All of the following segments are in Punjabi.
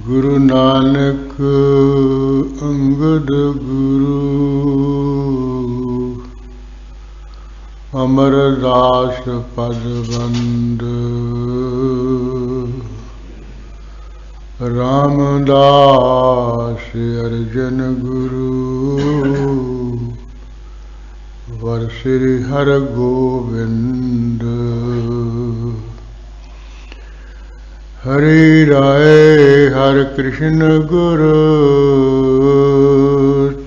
गुरु नानक अंगद गुरु अमरदास पदबंद रामदास अर्जन गुरु वर श्री हर गोविंद हरि राय हर कृष्ण गुरु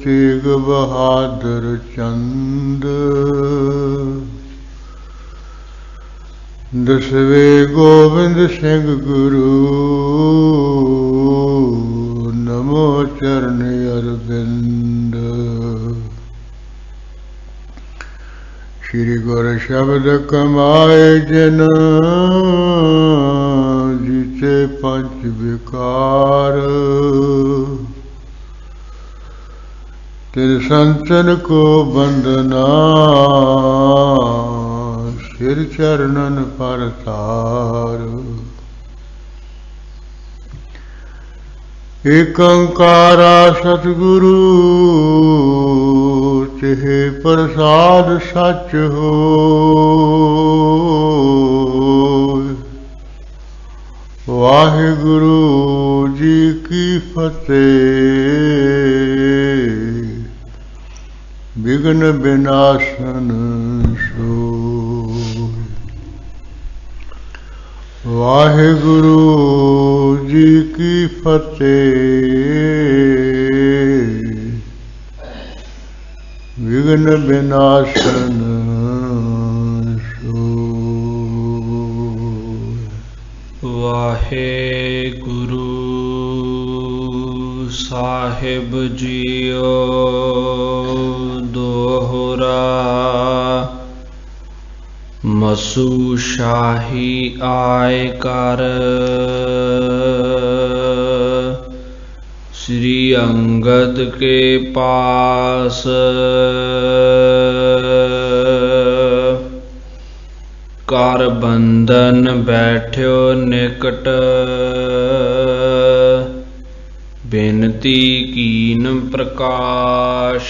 तेग बहादुर चंद दसवे गोविंद सिंह गुरु नमो चरण अरविंद। श्री गुरु शब्द कमाए जन जीते पंच विकार तेरे संतन को बंदना सिर चरणन पर तार। एक ओंकारा सतगुरु तेहे प्रसाद सच हो। वाहिगुरु जी की फतेह विघ्न विनाशन सोय। वाहिगुरु जी की फतेह विघ्न विनाशन सोय। वाहेगुरु साहिब जियो दोहरा मसू शाही आय कर श्री अंगद के पास कर बंधन बैठ्यो निकट बिनती कीन प्रकाश।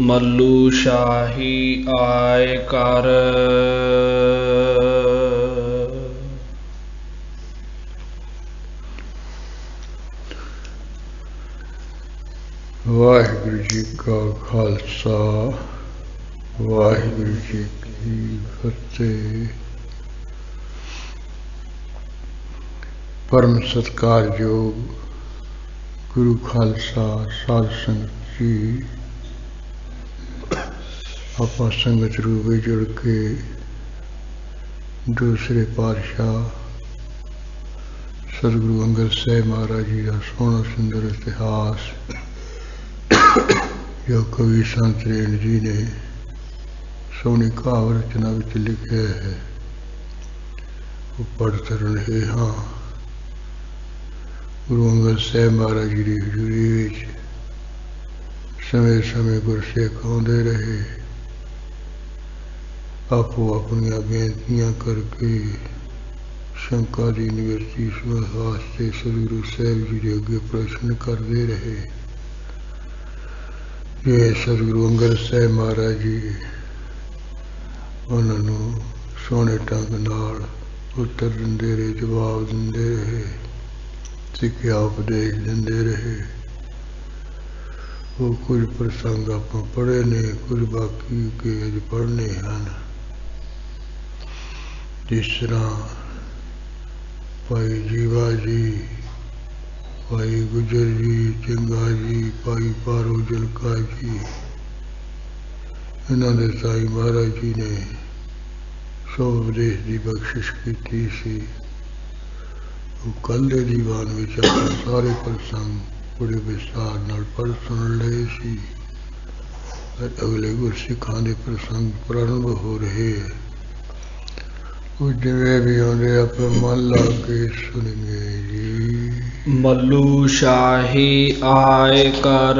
मल्लू शाही आय कर वाहिगुरु जी का खालसा वाहिगुरु जी की फतेह। परम सत्कारयोग गुरु खालसा साध संगत जी आपा संगत रूप में जुड़ के दूसरे पातशाह सतगुरु अंगद साहिब महाराज जी का सोहना सुंदर इतिहास जो कवि संत रेण जी ने सोहनी काव्य रचना विच लिखिया है वो पढ़ते रहे। हाँ, गुरु अंगद साहिब महाराज जी की हजूरी विच समय समय गुरसिख आउंदे रहे। आपो अपनिया बेनतियां करके शंका की निवृत्ति वास्ते सतगुरु साहिब जी के अगे प्रश्न करते रहे। ये सतगुरु अंगद साहिब महाराज जी उन्होंने सोहने ढंग नाल उत्तर दिंदे रहे, जवाब दिंदे रहे, सिक्ख्या उपदेश दिंदे रहे। वो कुछ प्रसंग आप पढ़े ने, कुछ बाकी के अज पढ़ने हैं। जिस तरह भाई जीवा जी, भाई गुजर जी, चंगा जी, भाई पारो जलका जी, इन्होंने साई महाराज जी ने सौ उपदेश की बख्शिश की सी। वो कल के दीवान में सारे प्रसंग बड़े विस्तार नाल पढ़ सुन रहे सी। अगले गुरसिखां दे प्रसंग प्रारंभ हो रहे हैं। कुछ जिवें भी आउंदे आप मन ला के सुनिए जी। मल्लू शाही आय कर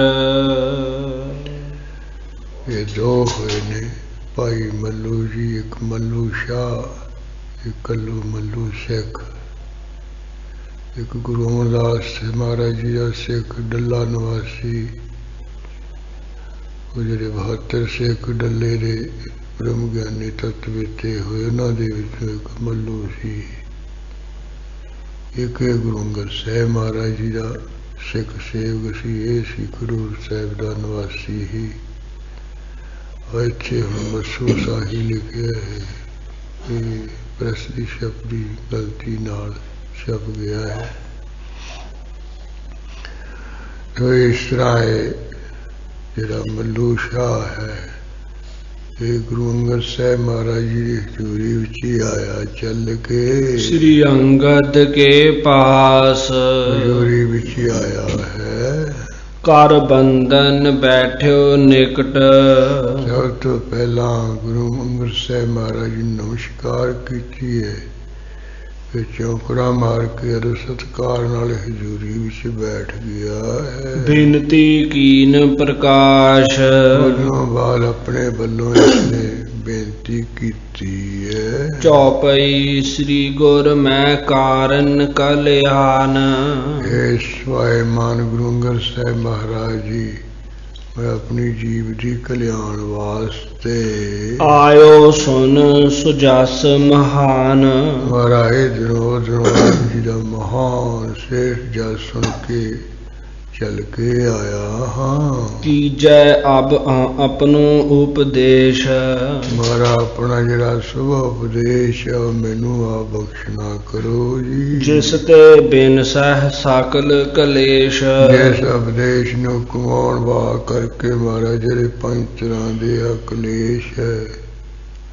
ये दो हुए ने भाई मल्लू जी, एक मल्लू शाह, एक कल्लू मल्लू सिख। एक गुरु अमरदास महाराज जी का सिख डल्ला निवासी, वो जो 72 सिख डल्ले दे ब्रह्म ज्ञानी तत्ववेते हुए, उन्होंने एक मल्लू सी। एक गुरु अंगद साहिब महाराज जी का सिख सेवक सी, ये सी खडूर साहिब का निवासी ही। और इत्थे हुण मसू साही लिखिया है, ये प्रेस की छप की गलती नाल छप गया है। तो इस तरह है जिहड़ा मल्लू शाह है, ये गुरु अंगद साहिब महाराज जी की हजूरी विच ही आया चल के, श्री अंगद के पास हजूरी विच ही आया है। कर बंधन बैठ्यो निकट, सब तो पहला गुरु अंगद साहिब महाराज जी नमस्कार की है, फिर चौंकड़ा मार के अर सत्कार नाल हजूरी विच बैठ गया है। बिनती कीन प्रकाश, उन्होंने बाद अपने बल्लों इसने बेनती कीती है। चौपई श्री गुर मैं कारण कल्याण, हे स्वायमान गुरु अंगद साहिब महाराज जी, मैं अपनी जीव की कल्याण वास्ते आयो सुन सुजस महान, महाराज दिनों दिनों जी का महान श्रेष्ठ जस सुन के चल के आया हाँ। कीजै अब अपनो उपदेश, मारा अपना जरा शुभ उपदेश मैनू आ बख्शना करो जी। जिस ते बिन सह सकल कलेश, जिस उपदेश नू कमाउण वा करके मारा जेरे पंज तरह दे कलेश है,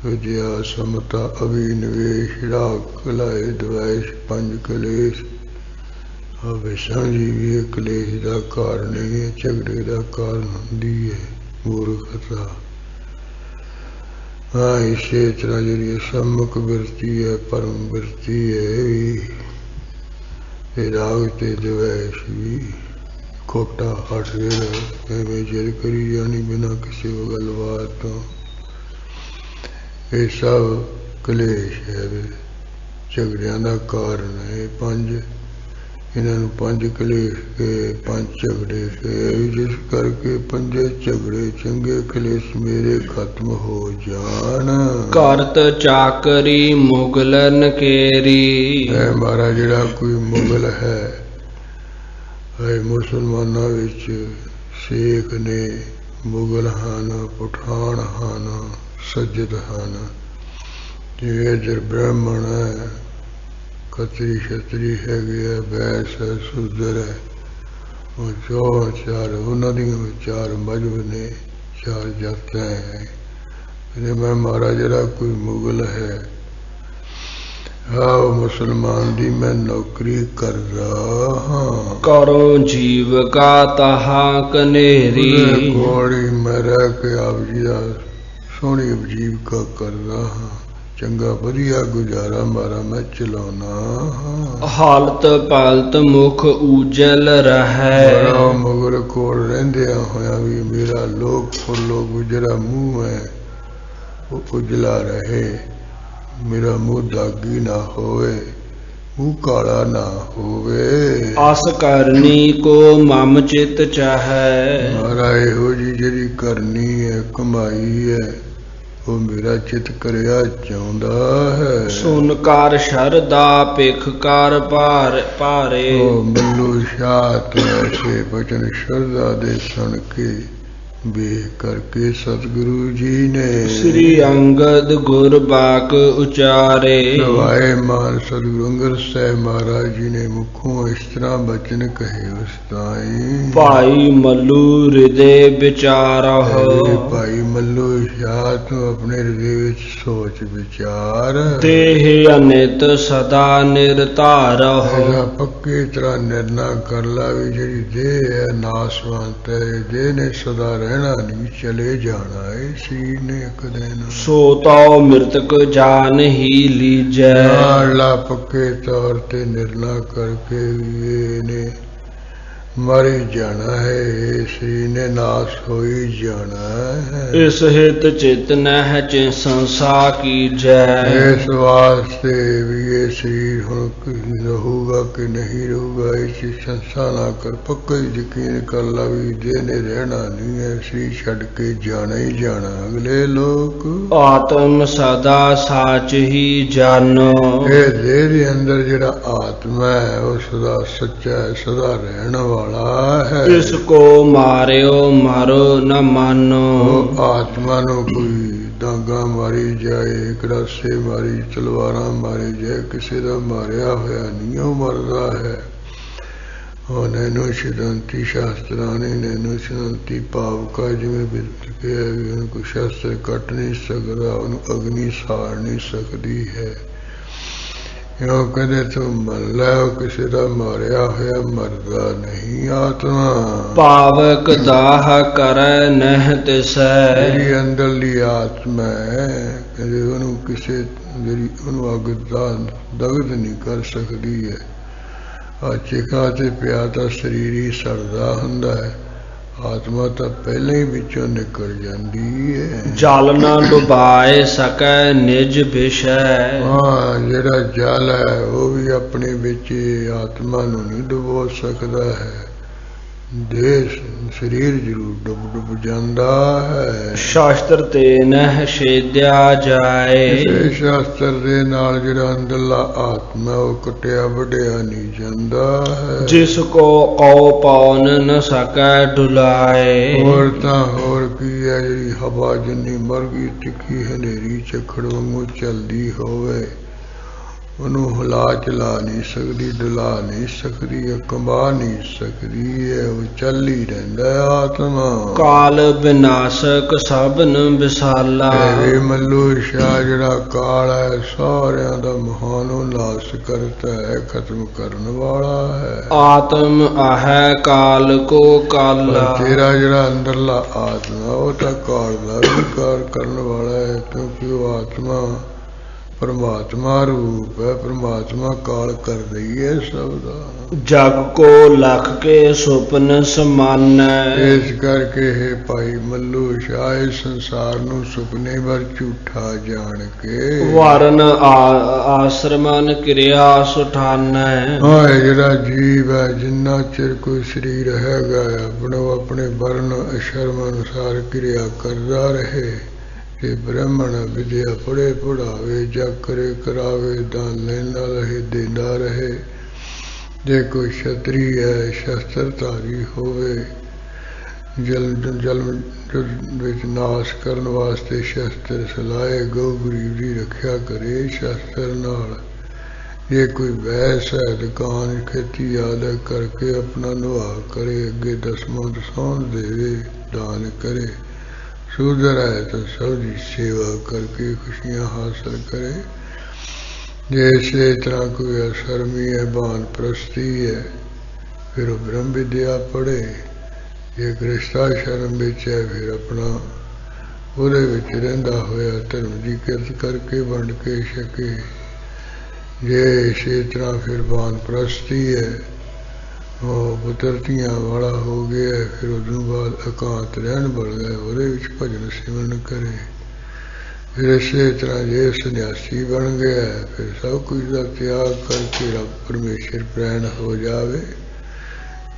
विद्या समता अभिनिवेश राग कलाए द्वेष पंज कलेश। विषम जी भी कलेश का कारण नहीं है, झगड़े का कारण होंदी है मूर्खता। हाँ इसे तरह जी सम्मुख बिरती है परम बिरती है, राग ते द्वेष भी खोटा हट गया, एवं जिद करी जानी बिना किसी गलबात तो, ये सब कलेश है झगड़िया का कारण है। पंज इन्होंने पंज कलेश के पंज झगड़े के, जिस करके पंजे झगड़े चंगे कलेश मेरे खत्म हो जान। करत चाकरी मुगलन केरी, हमारा जड़ा कोई मुगल है मुसलमाना विच शेख ने मुगल हन, पठान हन, सज्जद हन, इधर ब्राह्मण है, खत्री छतरी है, बैस है, सूदर है, और चौं चार उन्होंने चार मजहब ने, चार जातें हैं। मैं मारा जरा कोई मुगल है, हाँ मुसलमान दी मैं नौकरी कर रहा हाँ। करो जीविका तहा कनेरी, घोड़ी मैं रह के आप जी सोहनी जीविका कर रहा हाँ, चंगा वधिया गुजारा मारा मैं चलाना हाँ। हालत पालत मुख उजल रहे, मुगल कोल रहिंदिया होया भी मेरा लोक फुल्लो गुजरा मुंह है वो उजला रहे, मेरा मुंह दागी ना होवे, मुंह काला ना होवे। आस करनी को मम चित चाहे, मारा एहो जी जड़ी करनी है कमाई है, वो मेरा चित करया चाहुंदा है। सुन कर शरदा भिख कर पारे, ओ मल्लू शाह तो ऐसे बचन श्रद्धा दे सुन के बेह करके सतगुरु जी ने श्री अंगद गुर बाक उचारे, सवाए मान सतगुरु अंगद साहिब महाराज जी ने मुखों इस तरह बचन कहे उस्ताई। भाई मल्लू हृदय विचारह, भाई मल्लू शाह तू अपने हृदय विच सोच विचार, देह अनित सदा निर्धारह, पक्की तरह निर्णय कर ला भी जी देह है नासवंत है, देह ने सदा रहना नहीं, चले जाना है शरीर ने एक दिन। सो तो मृतक जान ही लीजै, ला पक्के तौर ते निर्णय करके ये ने मरी जाना है, ये शरीर ने नाश हो ही जाना है। इस हित चित नह चिं संसार की जय। इस वास्ते भी ये शरीर हुण रहूगा कि नहीं रहूगा, इस संसार ना कर पक्का यकीन कर ला भी देने रहना नहीं है, शरीर छड़ के जाना ही जाना अगले लोक। आत्म सदा साच ही जानो। ये देह दे अंदर जिहड़ा आत्मा है वो सदा सच्चा है, सदा रहने वाला है। इसको मारियो मारो न मानो। वो आत्मा नु कोई डांगा मारी जाए, कड़ासे मारी, तलवारा मारी जाए, किसी का मारिया होया नहीं वो मरदा है। और नैनो सिद्धांति शास्त्राने नैनो सिद्धांति पावका जिमें बिरत के उनको शास्त्र कट नहीं सकता, उन्होंने अग्नि साड़ नहीं सकती है। यो कहते तुम मन लो, किसी का मारिया होया मरदा नहीं आत्मा। पावक दाह कर नह तिसै। मेरी अंदरली आत्मा है, कहते उन्होंने किसी मेरी उन्होंने अग दगद नहीं कर सकती है। चिखा ते पिया तो शरीर ही सड़दा हुंदा है, आत्मा तो पहले ही विचों निकल जाती है। जल न डुबाए सकै निज विषय। हाँ, जेड़ा जल है वो भी अपने विच आत्मा नूं नहीं डुबो सकता है, देह शरीर जरूर डुब डुब जाता है। शास्त्र ते नह छेद्या जाए। इस शास्त्र दे नाल जेड़ा अंदरला आत्मा वो कटिया वढिया नहीं जाता है। जिसको कौ पौन न सकै डुलाए। होर तां होर की है, जिहड़ी हवा जिन्नी मरगी तिखी हनेरी झक्खड़ वांगू चलदी होवे, ਉਹਨੂੰ ਹਿਲਾ ਚਲਾ नहीं सकती, डुला नहीं सकती, कंबा नहीं सकती है, वो चल ही रहता है आत्मा। काल विनाशक सबन विसाला। वे मल्लू शाह जड़ा काल है सारिया का महान नाश करता है, खत्म करने वाला है। आत्म आहे काल को काला। तेरा जड़ा अंदरला आत्मा वो तो काल का विकार करने वाला है, क्योंकि वो आत्मा परमात्मा रूप है, परमात्मा काल कर रही है सबदा। जग को लख के सुपन समान। इस करके है भाई मल्लू शाह संसार नू सुपने भर झूठा जान के वरण आश्रमन क्रिया सुठान। हाँ, जरा जीव है जिन्ना चिर कोई शरीर हैगा अपने वर्ण आश्रम अनुसार क्रिया करता रहे। ये ब्राह्मण विद्या पढ़े पढ़ावे, जग करे करावे, दान लेना रहे देना रहे। जे कोई क्षत्रिय है शस्त्रधारी होवे, जल विच नाश करने वास्ते शस्त्र चलाए, गौ गरीब की रक्षा करे शस्त्र नाल। ये कोई वैस है दुकान खेती आदि करके अपना निवाह करे, अगे दसवां दसौन देवे, दान करे। शूद्र है तो सबकी सेवा करके खुशियां हासिल करे। जैसे तरह कोई अशर्मी है, बान प्रस्ती है, फिर वो ब्रह्म विद्या पढ़े। ये गृहस्थाश्रम बिच है, फिर अपना ਉਹਦੇ ਵਿੱਚ ਰਹਿੰਦਾ ਹੋਇਆ ਧਰਮ ਦੀ ਕਿਰਤ ਕਰਕੇ ਵੰਡ ਕੇ ਛਕੇ। ਜੇ ਇਸੇ ਤਰ੍ਹਾਂ ਫਿਰ ਵਾਨਪ੍ਰਸਤੀ ਹੈ, ਉਹ ਪੁੱਤਰਤੀਆਂ ਵਾਲਾ ਹੋ ਗਿਆ, ਫਿਰ ਉਦੋਂ ਬਾਅਦ ਇਕਾਂਤ ਰਹਿਣ ਬਲ ਗਏ, ਉਹਦੇ ਵਿੱਚ ਭਜਨ ਸਿਮਰਨ ਕਰੇ। ਫਿਰ ਇਸੇ ਤਰ੍ਹਾਂ ਜੇ ਸੰਨਿਆਸੀ ਬਣ ਗਿਆ, ਫਿਰ ਸਭ ਕੁਝ ਦਾ ਤਿਆਗ ਕਰਕੇ ਰੱਬ ਪਰਮੇਸ਼ਰ ਪ੍ਰੈਣ ਹੋ ਜਾਵੇ।